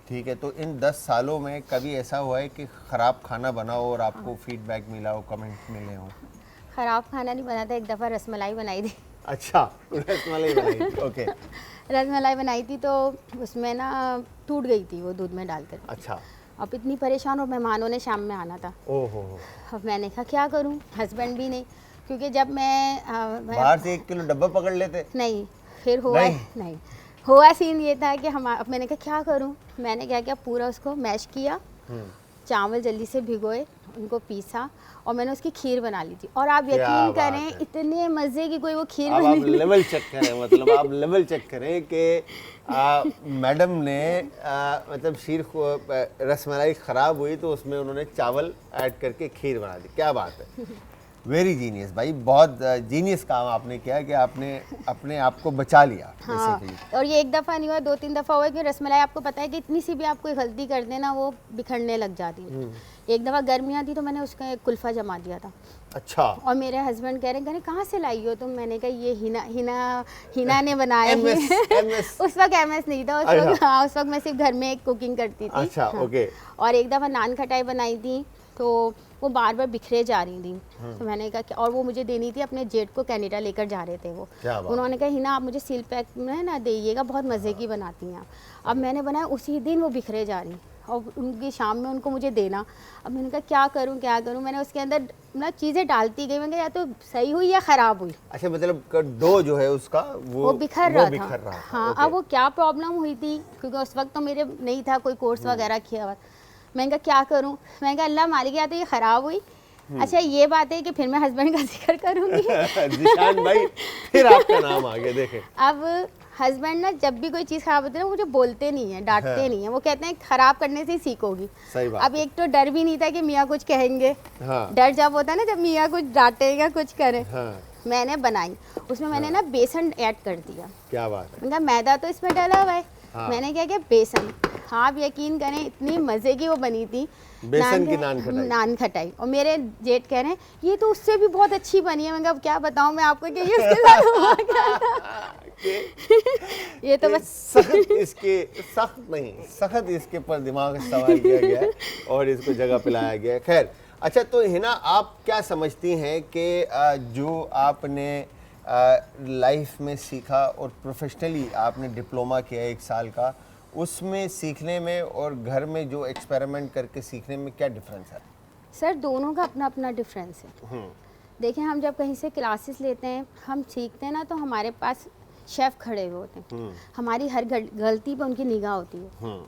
ठीक है, तो इन 10 सालों में कभी ऐसा हुआ है कि ख़राब खाना बना हो और आपको फीडबैक मिला हो, कमेंट मिले हो? ख़राब खाना नहीं बना था, एक दफ़ा रसमलाई बनाई थी। अच्छा, रसमलाई बनाई थी। ओके, रसमलाई बनाई थी तो उसमें ना टूट गई थी वो दूध में डालकर। अच्छा। अब इतनी परेशान, और मेहमानों ने शाम में आना था। ओहो। अब मैंने कहा क्या करूं, हस्बैंड भी नहीं, क्योंकि जब मैं बाहर से 1 किलो डब्बा पकड़ लेते? नहीं, फिर हुआ नहीं हुआ सीन ये था कि हम, अब मैंने कहा क्या करूं, मैंने क्या किया, पूरा उसको मैश किया, चावल जल्दी से भिगोए, उनको पीसा, और मैंने उसकी खीर बना ली थी। और आप यकीन करें, इतने मज़े की कोई वो खीर बनी। आप लेवल चेक करें, मतलब आप लेवल चेक करें कि मैडम ने मतलब रसमलाई ख़राब हुई तो उसमें उन्होंने चावल ऐड करके खीर बना दी। क्या बात है, वेरी जीनियस भाई, बहुत जीनियस काम आपने किया कि आपने अपने आप को बचा लिया। हाँ, और ये एक दफ़ा नहीं हुआ, 2-3 दफ़ा हुआ, कि रसमलाई आपको पता है कि इतनी सी भी आप कोई गलती कर देना वो बिखरने लग जाती है। एक दफ़ा गर्मियाँ थी तो मैंने उसका एक कुल्फ़ा जमा दिया था। अच्छा। और मेरे हस्बैंड कह रहे कहाँ से लाई हो तुम? मैंने कहा ये हिना ने बनाया है। उस वक्त MS नहीं था, उस वक्त मैं सिर्फ घर में कुकिंग करती थी। अच्छा, ओके। और एक दफ़ा नान खटाई बनाई थी तो वो बार बार बिखरे जा रही थी, तो मैंने कहा, और वो मुझे देनी थी, अपने जेठ को कनाडा लेकर जा रहे थे वो। उन्होंने कहा हिना आप मुझे सील पैक में ना दीजिएगा, बहुत मज़े की बनाती हैं। अब मैंने बनाया, उसी दिन वो बिखरे जा रही, और उनकी शाम में उनको मुझे देना। अब मैंने कहा क्या करूं, मैंने उसके अंदर ना चीज़ें डालती गई, मैंने कहा या तो सही हुई या ख़राब हुई। अच्छा, मतलब डो जो है उसका वो बिखर रहा था। हाँ, अब वो क्या प्रॉब्लम हुई थी, क्योंकि उस वक्त तो मेरे नहीं था कोई कोर्स वगैरह किया हुआ। मैंने कहा क्या करूं, मैंने कहा अल्लाह मालिक, या तो ये ख़राब हुई। अच्छा ये बात है कि फिर मैं हस्बैंड का जिक्र करूंगी। जिशान भाई, फिर आपका नाम आगे देखें। अब हस्बैंड ना जब भी कोई चीज़ ख़राब होती है ना, मुझे बोलते नहीं है, डांटते नहीं है, वो कहते हैं ख़राब करने से ही सीखोगी। सही बात। अब एक तो डर भी नहीं था कि मियाँ कुछ कहेंगे। डर जब होता है ना, जब मियाँ कुछ डांटेगा, कुछ करे। मैंने बनाई, उसमें मैंने ना बेसन ऐड कर दिया। क्या बात है। मैंने कहा मैदा तो इसमें डला हुआ है, मैंने क्या किया, बेसन आप यकीन करें इतनी मज़े की वो बनी थी। बेसन की नान खटाई। नान खटाई। और मेरे जेठ कह रहे हैं ये तो उससे भी बहुत अच्छी बनी है। मैं कहा अब क्या बताऊं मैं आपको कि ये उसके साथ हुआ क्या था। ये तो बस सख्त इसके पर दिमाग इस्तेमाल किया गया है और इसको जगह पे लाया गया है। खैर, अच्छा तो हिना, आप क्या समझती हैं कि जो आपने लाइफ में सीखा और प्रोफेशनली आपने डिप्लोमा किया 1 साल का, उसमें सीखने में और घर में जो एक्सपेरिमेंट करके सीखने में क्या डिफरेंस है? सर दोनों का अपना अपना डिफरेंस है। देखिए हम जब कहीं से क्लासेस लेते हैं, हम सीखते हैं ना, तो हमारे पास शेफ़ खड़े हुए होते हैं। हमारी हर गलती पे उनकी निगाह होती है।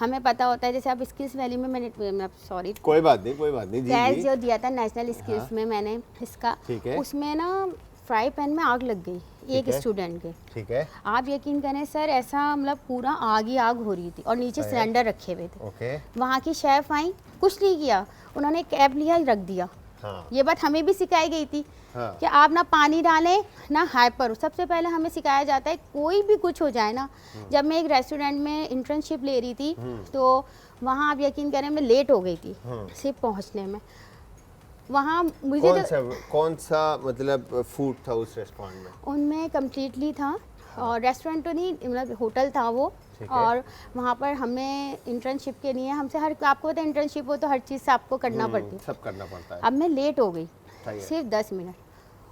हमें पता होता है, जैसे अब स्किल्स वैली में मैंने सॉरी कोई बात नहीं जी, टेस्ट जो दिया था नेशनल स्किल्स में मैंने इसका, ठीक है। उसमें ना फ्राई पैन में आग लग गई एक स्टूडेंट के। ठीक है। आप यकीन करें सर, ऐसा मतलब पूरा आग ही आग हो रही थी और नीचे सिलेंडर रखे हुए थे। ओके। वहाँ की शेफ़ आई, कुछ नहीं किया, उन्होंने कैप लिया रख दिया। हाँ। ये बात हमें भी सिखाई गई थी। हाँ। कि आप ना पानी डालें ना हाइपर। सबसे पहले हमें सिखाया जाता है कोई भी कुछ हो जाए ना। जब मैं एक रेस्टोरेंट में इंटर्नशिप ले रही थी, तो वहाँ आप यकीन करें मैं लेट हो गई थी सिर्फ पहुँचने में। वहाँ मुझे कौन सा मतलब फूड था उस रेस्टोरेंट में? उनमें कम्प्लीटली था। और रेस्टोरेंट तो नहीं, मतलब होटल था वो। और वहाँ पर हमें इंटर्नशिप के लिए हमसे आपको पता है इंटर्नशिप हो तो हर चीज़ से आपको करना पड़ती है, सब करना पड़ता है। अब मैं लेट हो गई सिर्फ 10 मिनट।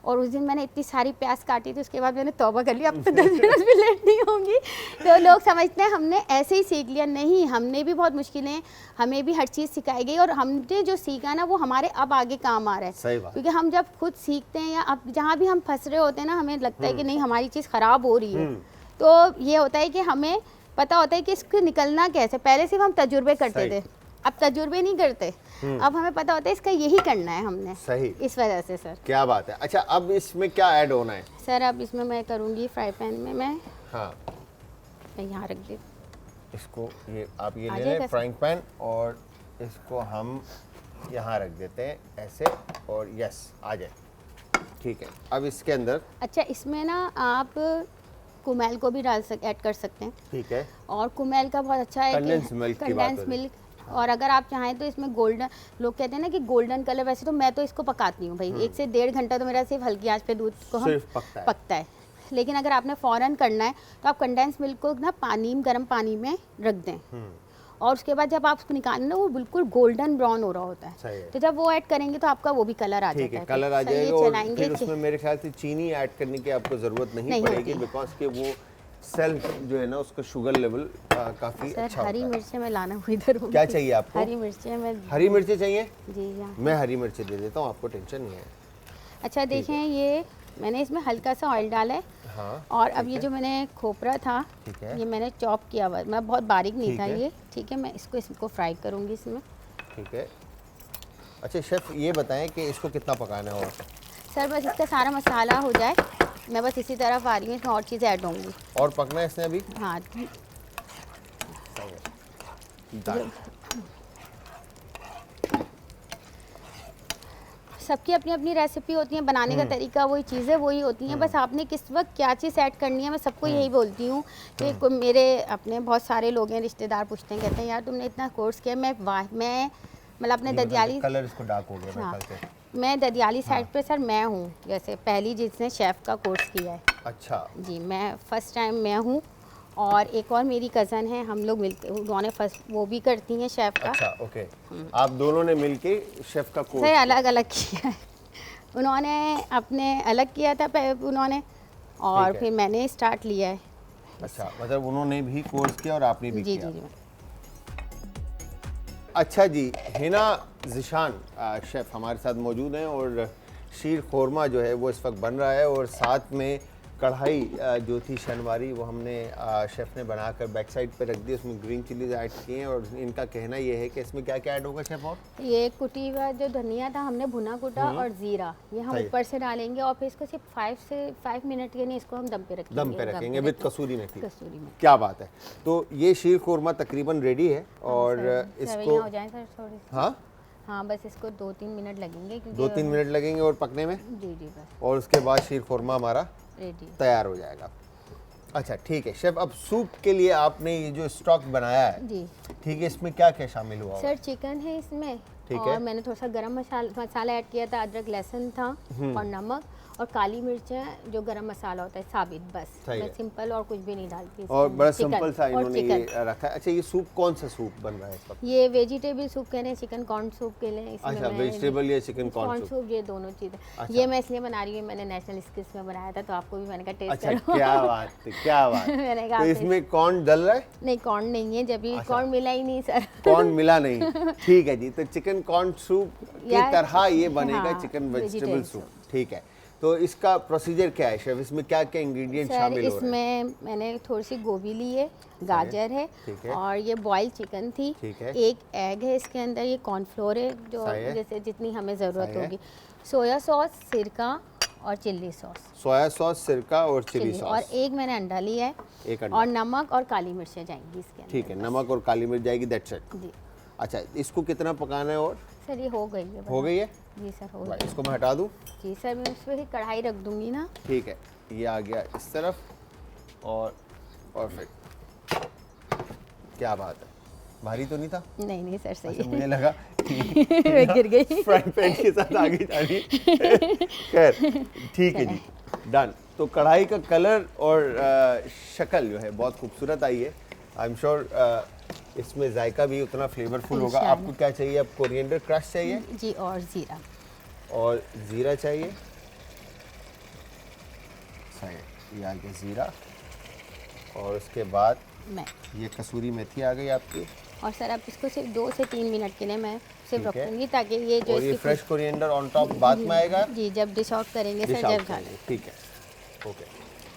और उस दिन मैंने इतनी सारी प्याज काटी थी, उसके बाद मैंने तौबा कर लिया अब तो 10 मिनट भी लेट नहीं होंगी। तो लोग समझते हैं हमने ऐसे ही सीख लिया, नहीं, हमने भी बहुत मुश्किलें, हमें भी हर चीज़ सिखाई गई और हमने जो सीखा ना वो हमारे अब आगे काम आ रहा है। सही बात। क्योंकि हम जब खुद सीखते हैं या अब जहाँ भी हम फंस रहे होते हैं ना, हमें लगता है कि नहीं हमारी चीज़ ख़राब हो रही है, तो ये होता है कि हमें पता होता है कि इसको निकलना कैसे। पहले सिर्फ हम तजुर्बे करते थे, अब तजुर्बे नहीं करते, अब हमें पता होता है इसका यही करना है हमने। सही। इस वजह से सर। क्या बात है। अच्छा, अब इसमें क्या ऐड होना है? सर अब इसमें मैं करूँगी फ्राई पैन में मैं यहाँ रख दी इसको, ये आप ये ले लें फ्राइंग पैन और इसको हम यहाँ रख देते हैं ऐसे, और यस आ जाए। ठीक है, अब इसके अंदर अच्छा इसमें ना आप कुमेल को भी ऐड कर सकते हैं। ठीक है। और कुमेल का बहुत अच्छा है कंडेंस मिल्क। और अगर आप चाहें तो इसमें गोल्डन, लोग कहते हैं ना कि गोल्डन कलर, वैसे तो मैं तो इसको पकाती हूँ भाई 1 से 1.5 घंटा तो मेरा सिर्फ हल्की आंच पे दूध को हम पकता है। लेकिन अगर आपने फ़ौरन करना है तो आप कंडेंस मिल्क को ना गर्म पानी में रख दें, और उसके बाद जब आप उसको निकालें ना वो बिल्कुल गोल्डन ब्राउन हो रहा होता है, तो जब वो ऐड करेंगे तो आपका वो भी कलर आ जाता है। कलर आ जाएगा। और फिर उसमें मेरे ख्याल से चीनी ऐड करने की आपको ज़रूरत नहीं पड़ेगी, बिकॉज के वो सेल्फ जो है ना उसका शुगर लेवल काफ़ी अच्छा। हरी मिर्चें मैं लाना हुई इधर। क्या चाहिए आपको? हरी मिर्चें चाहिए जी। मैं हरी मिर्चें दे देता हूँ, आपको टेंशन नहीं है। अच्छा देखें, ये मैंने इसमें हल्का सा ऑयल डाला है। हाँ, और अब ये जो मैंने खोपरा था ये मैंने चॉप किया हुआ, मैं बहुत बारीक नहीं था ये। ठीक है, मैं इसको फ्राई करूँगी इसमें। ठीक है। अच्छा शेफ़, ये बताएं कि इसको कितना पकाना है? और सर बस इसका सारा मसाला हो जाए, मैं बस इसी तरफ आ रही हूँ, इसमें और चीज़ें ऐड होंगी। और पकना है इसने अभी? हाँ। सबकी अपनी अपनी रेसिपी होती है, बनाने का तरीका वही, चीज़ें वही होती हैं, बस आपने किस वक्त क्या चीज़ ऐड करनी है। मैं सबको यही बोलती हूँ कि मेरे अपने बहुत सारे लोग हैं, रिश्तेदार पूछते हैं, कहते हैं यार तुमने इतना कोर्स किया। मैं मतलब अपने ददियाली, कलर इसको डार्क हो गया। हाँ, मैं ददियाली साइड पे सर मैं हूँ जैसे पहली जिसने शेफ़ का कोर्स किया है। अच्छा जी, मैं फर्स्ट टाइम मैं हूँ, और एक और मेरी कज़न है, हम लोग मिलते, उन्होंने फर्स्ट वो भी करती हैं शेफ़ का। अच्छा ओके। आप दोनों ने मिलके शेफ़ का कोर्स? सर अलग अलग किया है, उन्होंने अपने अलग किया था उन्होंने, और फिर मैंने स्टार्ट लिया है। अच्छा, मतलब उन्होंने भी कोर्स किया और आपने भी किया? जी। अच्छा जी, हिना ज़िशान शेफ़ हमारे साथ मौजूद हैं, और शीर खोरमा जो है वो इस वक्त बन रहा है, और साथ में कढ़ाई जो थी शनवारी वो हमने शेफ़ ने बनाकर बैक साइड पे रख दी, उसमें ग्रीन चिलीज ऐड किए हैं। और इनका कहना ये है कि इसमें क्या क्या ऐड होगा शेफ़? और ये कुटी हुआ जो धनिया था हमने भुना कुटा, और ज़ीरा ये हम ऊपर से डालेंगे, और फिर इसको सिर्फ 5 मिनट के लिए इसको हम दम पे रखेंगे विद कसूरी मेथी। क्या बात है। तो ये शीर खोरमा तकरीबन रेडी है, और इसको हो जाए सर थोड़ी। हाँ बस इसको 2-3 मिनट लगेंगे, 2-3 मिनट लगेंगे और पकने में। जी बस। और उसके बाद शीर खोरमा हमारा तैयार हो जाएगा। अच्छा ठीक है शेफ, अब सूप के लिए आपने ये जो स्टॉक बनाया है, जी ठीक है, इसमें क्या क्या शामिल हुआ? सर, चिकन है इसमें, ठीक और है। मैंने थोड़ा सा गरम मसाला ऐड किया था, अदरक लहसुन था और नमक और काली मिर्च है जो गरम मसाला होता है साबित, बस सही मैं है। सिंपल और कुछ भी नहीं डालती इसके और अंदर। बड़ा चिकन सिंपल सा और इन्होंने चिकन। ये रखा है। अच्छा ये सूप कौन सा सूप बन रहा है इस वक्त? ये वेजिटेबल सूप कह रहे हैं, चिकन कॉर्न सूप के लिए इसमें अच्छा मैं वेजिटेबल या chicken corn corn soup. Soup, ये दोनों चीज़ें। अच्छा। ये मैं इसलिए बना रही हूँ, मैंने नेशनल स्किल्स में बनाया था तो आपको भी मैंने कहा टेस्ट अच्छा करो। क्या बात है, क्या बात है। मैंने कहा तो आप इसमें कॉर्न डल रहा है? नहीं, कॉर्न नहीं है, जब भी अच्छा। कॉर्न मिला ही नहीं सर। कॉर्न मिला नहीं, ठीक है जी। तो चिकन कॉर्न सूप की या- तरह ये बनेगा हाँ, चिकन वेजिटेबल वेजिटेबल सूप, ठीक है। तो इसका प्रोसीजर क्या है शेफ, इसमें क्या क्या इंग्रेडिएंट सर शामिल हो रहे हैं? इसमें मैंने थोड़ी सी गोभी ली है, गाजर है, ठीक है। और ये बॉइल्ड चिकन थी, ठीक है। एक एग है इसके अंदर, ये कॉर्नफ्लोर है जो सही है। जैसे जितनी हमें ज़रूरत सही है। होगी, सोया सॉस, सिरका और चिल्ली सॉस, सोया सॉस, सिरका और चिली और सॉस, एक मैंने अंडा लिया है, एक अंडा, और नमक और काली मिर्चें जाएंगी इसके अंदर। ठीक है। नमक और काली मिर्च जाएगी, दैट्स इट। जी अच्छा इसको कितना पकाना है? और सर ये हो गई है, हो गई है? जी सर हो right, गई। इसको मैं हटा दूँ? जी सर, मैं उस पर ही कढ़ाई रख दूंगी ना। ठीक है, ये आ गया इस तरफ और परफेक्ट। क्या बात है, भारी तो नहीं था? नहीं नहीं सर, सही अच्छा, है। मुझे लगा मैं गिर गई। फ्राइंग पैन के साथ आगे जा रही है। खैर ठीक है जी, डन। तो कढ़ाई का कलर और शक्ल जो है बहुत खूबसूरत आई है। आई एम श्योर इसमें जायका भी उतना फ्लेवरफुल होगा। इंशाल्लाह। आपको क्या चाहिए? अब कोरिएंडर क्रश चाहिए जी, और ज़ीरा। और ज़ीरा चाहिए। सही, ये आ गया ज़ीरा, और उसके बाद मैं ये कसूरी मेथी आ गई आपकी, और सर अब इसको सिर्फ 2 से 3 मिनट के लिए मैं सिर्फ ठीक है। रखूंगी ताकि ये जो और ये इसकी फ्रेश कोरिएंडर ऑन टॉप बाद में आएगा। जी जब डिश आउट करेंगे डिश सर, आउट जब करेंगे, ठीक है, ओके।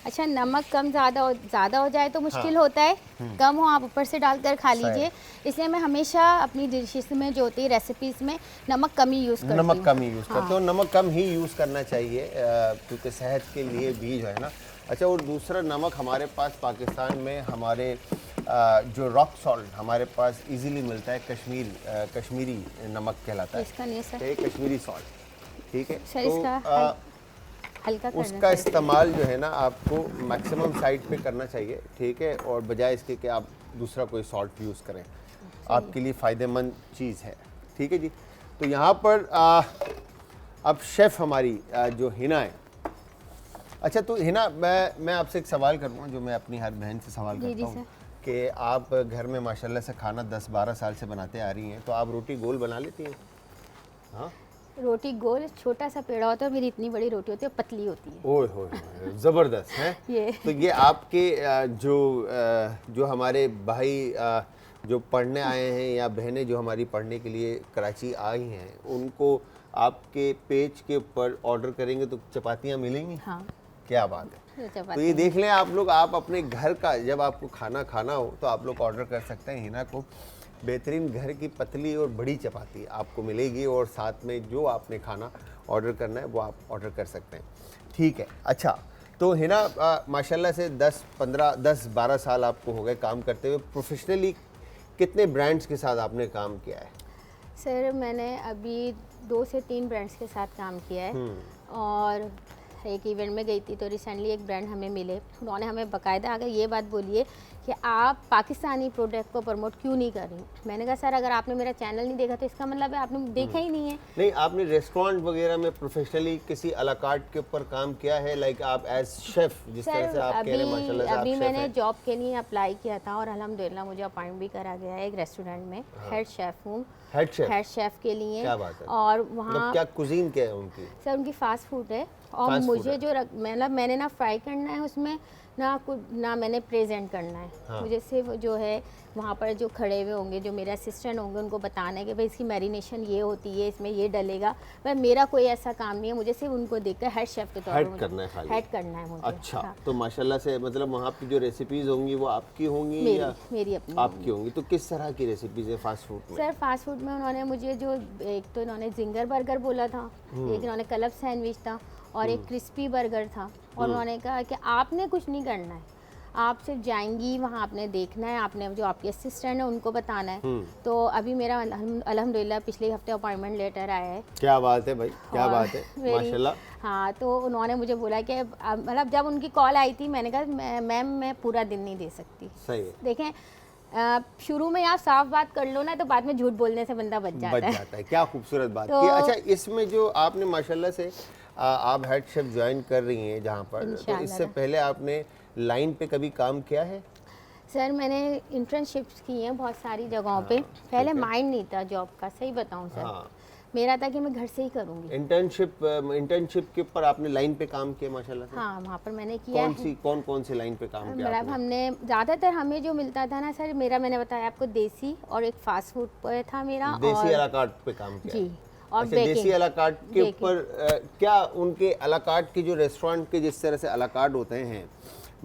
अच्छा, नमक कम ज़्यादा हो जाए तो मुश्किल होता है, कम हो आप ऊपर से डालकर खा सही। लीजिए। इसलिए मैं हमेशा अपनी डिशेस में जो होती है रेसिपीज़ में नमक कम ही यूज़ करती हूँ। नमक कम ही यूज़ करते हो? हाँ। नमक कम ही यूज़ करना चाहिए क्योंकि सेहत के लिए भी जो है ना। अच्छा, और दूसरा नमक हमारे पास पाकिस्तान में हमारे जो रॉक सॉल्ट हमारे पास इजीली मिलता है, कश्मीरी नमक कहलाता है, इसका नहीं सर, ये कश्मीरी सॉल्ट, ठीक है। सर तो इसका हल्का करना उसका है। इस्तेमाल जो है ना आपको मैक्सिमम साइड पे करना चाहिए, ठीक है, और बजाय इसके कि आप दूसरा कोई सॉल्ट यूज़ करें, आपके लिए फ़ायदेमंद चीज़ है, ठीक है जी। तो यहाँ पर अब शेफ़ हमारी जो हिना है। अच्छा तो हिना, मैं आपसे एक सवाल करूँगा जो मैं अपनी हर बहन से सवाल जी, करता जी, हूँ कि आप घर में माशाल्लाह से खाना 10-12 साल से बनाते आ रही हैं, तो आप रोटी गोल बना लेती हैं? हाँ, रोटी गोल, छोटा सा पेड़ा होता है, मेरी इतनी बड़ी रोटी होती है, पतली होती है। ओए होए ज़बरदस्त है ये तो ये आपके जो हमारे भाई जो पढ़ने आए हैं या बहनें जो हमारी पढ़ने के लिए कराची आई हैं, उनको आपके पेज के ऊपर ऑर्डर करेंगे तो चपातियाँ मिलेंगी? हाँ, क्या बात है। चपाती। तो ये देख लें आप लोग, आप अपने घर का जब आपको खाना खाना हो तो आप लोग ऑर्डर कर सकते हैं हिना को। बेहतरीन घर की पतली और बड़ी चपाती आपको मिलेगी, और साथ में जो आपने खाना ऑर्डर करना है वो आप ऑर्डर कर सकते हैं, ठीक है। अच्छा तो हिना माशाल्लाह से 10-12 साल आपको हो गए काम करते हुए। प्रोफेशनली कितने ब्रांड्स के साथ आपने काम किया है? सर मैंने अभी 2 से 3 ब्रांड्स के साथ काम किया है, और एक इवेंट में गई थी तो रिसेंटली एक ब्रांड हमें मिले, उन्होंने हमें बाकायदा अगर ये बात बोली है कि आप पाकिस्तानी प्रोडक्ट को प्रमोट क्यों नहीं कर रही। मैंने कहा सर अगर आपने मेरा चैनल नहीं देखा तो इसका मतलब है आपने देखा ही नहीं है। नहीं, आपने रेस्टोरेंट वगैरह में प्रोफेशनली किसी अला कार्ट के ऊपर काम किया है, लाइक आप एज शेफ, जिस तरह से आप कह रहे हैं माशाल्लाह से आप अभी शेफ मैंने हैं। जॉब के लिए अप्लाई किया था और अल्हम्दुलिल्लाह मुझे अपॉइंट भी करा गया है एक रेस्टोरेंट में। हेड शेफ हूँ, हेड शेफ? हेड शेफ के लिए। क्या बात है। और मतलब वहाँ क्या कुजीन क्या है उनकी? सर उनकी फास्ट फूड है, और फास्ट फूड मुझे है। जो मतलब मैंने ना फ्राई करना है उसमें, ना मैंने प्रेजेंट करना है। हाँ। मुझे सिर्फ जो है वहाँ पर जो खड़े हुए होंगे, जो मेरे असिस्टेंट होंगे, उनको बताना है कि भाई इसकी मैरिनेशन ये होती है, इसमें ये डलेगा। भाई मेरा कोई ऐसा काम नहीं है, मुझे सिर्फ उनको देखकर हेड शेफ के तौर पर हेड करना है खाली? हेड करना है मुझे। अच्छा हाँ। तो माशाल्लाह से मतलब वहाँ की जो रेसिपीज होंगी वो आपकी होंगी या मेरी अपनी आपकी होंगी? तो किस तरह की रेसिपीज है फास्ट फूड में? सर फास्ट फूड में उन्होंने मुझे जो एक तो इन्होंने जिंगर बर्गर बोला था, एक इन्होंने क्लब सैंडविच था, और एक क्रिस्पी बर्गर था। और उन्होंने कहा कि आपने कुछ नहीं करना है, आप सिर्फ जाएंगी वहाँ, आपने देखना है, आपने जो आपके असिस्टेंट है उनको बताना है। तो अभी मेरा अल्हम्दुलिल्लाह पिछले हफ्ते अपॉइंटमेंट लेटर आया है। क्या बात है भाई, क्या और बात है, माशाल्लाह। हाँ, तो उन्होंने मुझे बोला कि मतलब जब उनकी कॉल आई थी मैंने कहा मैम मैं पूरा दिन नहीं दे सकती। सही है, देखें शुरू में आप साफ बात कर लो ना तो बाद में झूठ बोलने से बंदा बच जाता है। क्या खूबसूरत बात तो की। अच्छा, इसमें जो आपने माशाल्लाह से आप हेड शेफ ज्वाइन कर रही हैं जहाँ पर, तो इंशाअल्लाह। इससे पहले आपने लाइन पे कभी काम किया है? सर मैंने इंटर्नशिप्स की हैं बहुत सारी जगहों पे। पहले ठीक है। माइंड नहीं था जॉब का, सही बताऊं सर। हाँ। मेरा था कि मैं घर से ही करूंगी। इंटर्नशिप के ऊपर आपने लाइन पे काम किया माशाल्लाह से? हाँ, वहाँ पर मैंने किया है। कौन सी लाइन पे काम किया मतलब आपने? हमने ज़्यादातर हमें जो मिलता था ना सर, मैंने बताया आपको देसी और एक फास्ट फूड पे था मेरा। देसी और अला कार्ट पे काम किया जी, है? और अच्छा, देसी बेकिंग। अला कार्ट के ऊपर क्या उनके अला कार्ट के जो रेस्टोरेंट के जिस तरह से अला कार्ट होते हैं,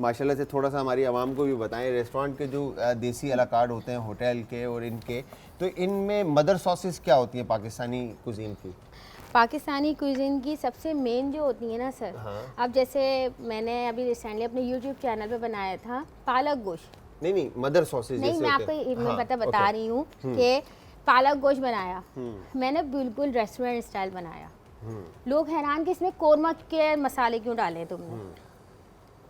माशाल्लाह से थोड़ा सा हमारी आवाम को भी बताएं, रेस्टोरेंट के जो देसी अला कार्ट होते हैं होटल के और इनके, तो इनमें मदर सॉसेस क्या होती हैं पाकिस्तानी कुजीन की? पाकिस्तानी कुजिन की सबसे मेन जो होती है ना सर, हाँ। अब जैसे मैंने अभी रिसेंटली अपने यूट्यूब चैनल पे बनाया था पालक गोश्त। नहीं, मदर सॉसेस नहीं, जैसे मैं होते आपको हैं। मैं हाँ, बता ओके। रही हूँ कि पालक गोश्त बनाया मैंने बिल्कुल रेस्टोरेंट स्टाइल बनाया। लोग हैरान कि इसमें कोरमा के मसाले क्यों डाले तुमने।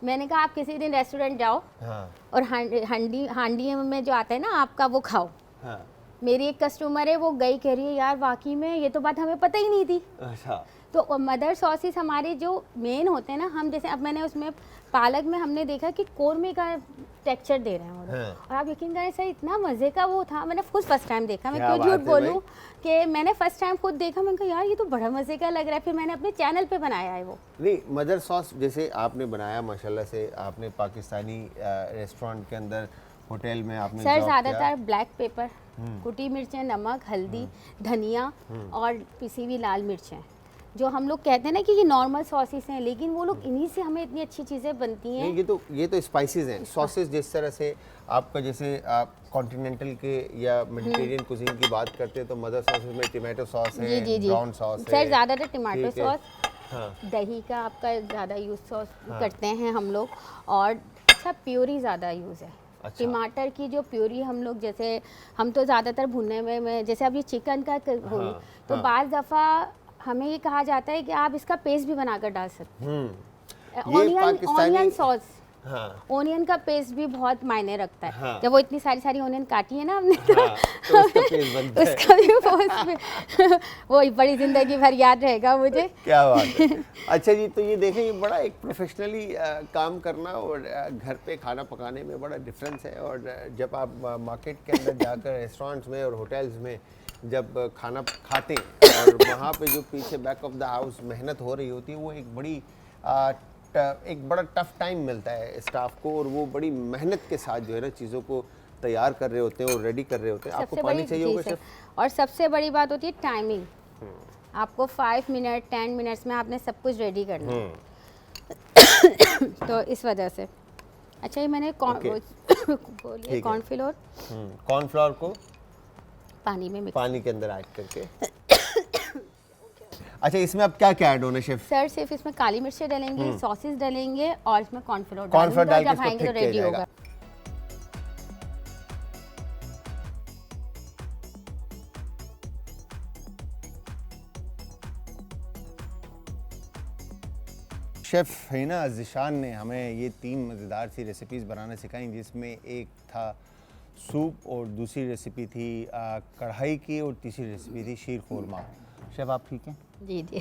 मैंने कहा आप किसी दिन रेस्टोरेंट जाओ हाँ, और हांडी में जो आता है ना आपका वो खाओ। हाँ। मेरी एक कस्टमर है, वो गई कह रही है यार वाकई में ये तो बात हमें पता ही नहीं थी। अच्छा। तो मदर सॉसेस हमारे जो मेन होते हैं ना, हम जैसे अब मैंने उसमें पालक में हमने देखा कि कोरमे का टेक्सचर दे रहे हैं वो लोग। हाँ। और आप यकीन करें सर इतना मज़े का वो था, मैंने खुद फर्स्ट टाइम देखा। मैं क्या क्यों झूठ बात है बोलूँ कि मैंने फर्स्ट टाइम खुद देखा। मैंने कहा यार ये तो बड़ा मज़े का लग रहा है। फिर मैंने अपने चैनल पे बनाया है वो। नहीं, मदर सॉस जैसे आपने बनाया माशाल्लाह से, आपने पाकिस्तानी रेस्टोरेंट के अंदर होटल में आपने सर जॉब किया। ज़्यादातर ब्लैक पेपर, कुटी मिर्चें, नमक, हल्दी, धनिया और पिसी हुई लाल मिर्चें, जो हम लोग कहते हैं ना कि ये नॉर्मल सॉसेस हैं, लेकिन वो लोग इन्हीं से हमें इतनी अच्छी चीज़ें बनती हैं। नहीं, ये तो स्पाइसेस हैं। सॉसेस जिस तरह से आपका, जैसे आप कॉन्टिनेंटल के या मेडिटेरियन कुजीन की बात करते हैं तो मदर सॉसेस में टमाटो सॉस है, जी। ब्राउन सॉस है। सर ज़्यादातर टमाटो ठीक है। सॉस, हाँ, दही का आपका ज़्यादा यूज़ सॉस करते हैं हम लोग। और अच्छा प्योरी ज़्यादा यूज़ है। अच्छा। टमाटर की जो प्योरी हम लोग, जैसे हम तो ज़्यादातर भुनने में जैसे अब ये चिकन का होगी तो बाज़ दफ़ा हमें ये कहा जाता है कि आप इसका पेस्ट भी बनाकर डाल सकते हैं। ऑनियन सॉस, हाँ, ओनियन का पेस्ट भी बहुत मायने रखता है। हाँ। जब वो इतनी सारी ओनियन काटी है ना हमने हाँ, तो उसका पेस्ट बनता है। उसका भी वो उसमें वो बड़ी ज़िंदगी भर याद रहेगा मुझे। क्या बात है। अच्छा जी, तो ये देखें, ये बड़ा एक प्रोफेशनली काम करना और घर पे खाना पकाने में बड़ा डिफरेंस है। और जब आप मार्केट के अंदर जाकर रेस्टोरेंट्स में और होटल्स में जब खाना खाते हैं और वहाँ पे जो पीछे बैक ऑफ द हाउस मेहनत हो रही होती है, वो एक बड़ा टफ टाइम मिलता है स्टाफ को, और वो बड़ी मेहनत के साथ जो है ना चीज़ों को तैयार कर रहे होते हैं और रेडी कर रहे होते हैं। आपको पानी चाहिए होगा सिर्फ। और सबसे बड़ी बात होती है टाइमिंग। आपको 5 मिनट 10 मिनट्स में आपने सब कुछ रेडी करना है। तो इस वजह से अच्छा ये मैंने बोलिए कॉर्नफ्लोर को पानी में मिक्स। पानी के अंदर ऐड करके। अच्छा, इसमें अब क्या क्या ऐड होना है शेफ? सर सिर्फ इसमें काली मिर्चें डालेंगे, सॉसेस डालेंगे और इसमें कॉर्नफ्लोर डाल के जब इसको खाएंगे तो थिक किया रेडी होगा। जाएगा। शेफ़ हिना ज़िशान ने हमें ये 3 मज़ेदार सी रेसिपीज़ बनाना सिखाई, जिसमें एक था सूप और दूसरी रेसिपी थी कढ़ाई की और तीसरी रेसिपी थी शीर खुरमा। शेफ़ आप ठीक हैं? जी जी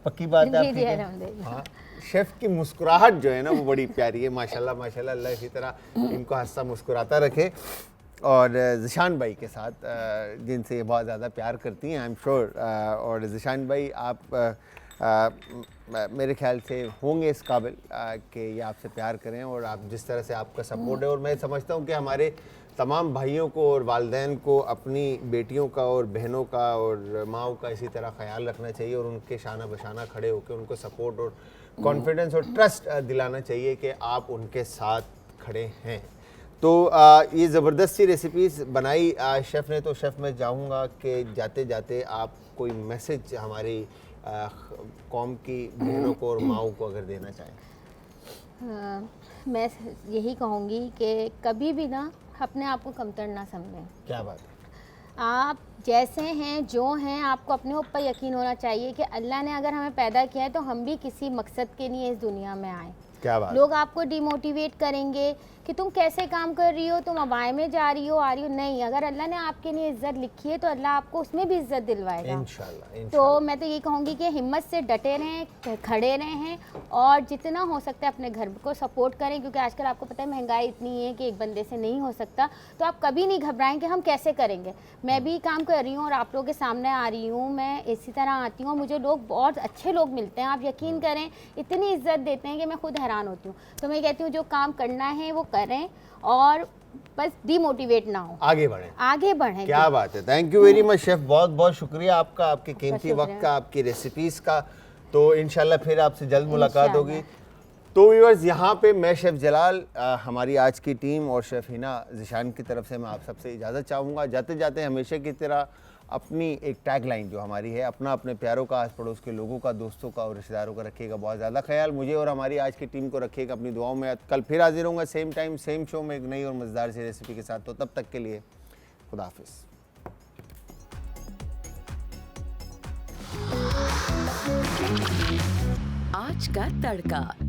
पक्की बात है, आप जी ठीक हैं? अल्हम्दुलिल्लाह। हाँ, शेफ़ की मुस्कुराहट जो है ना वो बड़ी प्यारी है माशाल्लाह माशाल्लाह। अल्लाह इसी तरह इनको हंसता मुस्कुराता रखे। और ज़िशान भाई के साथ जिनसे बहुत ज़्यादा प्यार करती हैं, आई एम श्योर। और ज़िशान भाई आप मेरे ख्याल से होंगे इस काबिल कि ये आपसे प्यार करें, और आप जिस तरह से आपका सपोर्ट है। और मैं समझता हूँ कि हमारे तमाम भाइयों को और वालिदैन को अपनी बेटियों का और बहनों का और माँओं का इसी तरह ख्याल रखना चाहिए, और उनके शाना बशाना खड़े होकर उनको सपोर्ट और कॉन्फिडेंस और ट्रस्ट दिलाना चाहिए कि आप उनके साथ खड़े हैं। तो ये ज़बरदस्त सी रेसिपीज़ बनाई शेफ़ ने। तो शेफ़ मैं चाहूँगा कि जाते जाते आप कोई मैसेज हमारी कौम की बहनों को और माओं को अगर देना चाहें। मैं यही कहूँगी कि कभी भी ना अपने आप को कमतर ना समझें। क्या बात है। आप जैसे हैं जो हैं, आपको अपने ऊपर यकीन होना चाहिए कि अल्लाह ने अगर हमें पैदा किया है तो हम भी किसी मकसद के लिए इस दुनिया में आए। क्या बात। लोग आपको डिमोटिवेट करेंगे कि तुम कैसे काम कर रही हो, तुम अबाए में जा रही हो, आ रही हो। नहीं, अगर अल्लाह ने आपके लिए इज्जत लिखी है तो अल्लाह आपको उसमें भी इज्जत दिलवाएगा इंशाल्लाह। तो मैं तो ये कहूँगी कि हिम्मत से डटे रहें, खड़े रहें और जितना हो सकता है अपने घर को सपोर्ट करें, क्योंकि आजकल आपको पता है महंगाई इतनी है कि एक बंदे से नहीं हो सकता। तो आप कभी नहीं घबराएं कि हम कैसे करेंगे। मैं भी काम कर रही हूँ और आप लोगों के सामने आ रही हूँ, मैं इसी तरह आती हूँ, मुझे लोग बहुत अच्छे लोग मिलते हैं। आप यकीन करें, इतनी इज्जत देते हैं कि मैं खुद हैरान होती हूँ। तो मैं कहती हूँ जो काम करना है वो करें और बस डिमोटिवेट ना हो, आगे बढ़ें। क्या बात है। Thank you very much chef, बहुत बहुत शुक्रिया आपका, आपके कीमती शुक्रिया। वक्त का, आपकी रेसिपीज का। तो इंशाल्लाह फिर आपसे जल्द मुलाकात होगी। तो व्यूअर्स, यहाँ पे मैं शेफ जलाल, हमारी आज की टीम और शेफ हिना ज़िशान की तरफ से मैं आप सबसे इजाज़त चाहूँगा। जाते जाते हमेशा की तरह अपनी एक टैग लाइन जो हमारी है, अपना अपने प्यारों का, आस पड़ोस के लोगों का, दोस्तों का और रिश्तेदारों का रखिएगा बहुत ज़्यादा ख्याल। मुझे और हमारी आज की टीम को रखिएगा अपनी दुआओं में। कल फिर हाजिर होंगे सेम टाइम सेम शो में एक नई और मज़ेदार सी रेसिपी के साथ। तो तब तक के लिए खुदा हाफिज़। आज का तड़का।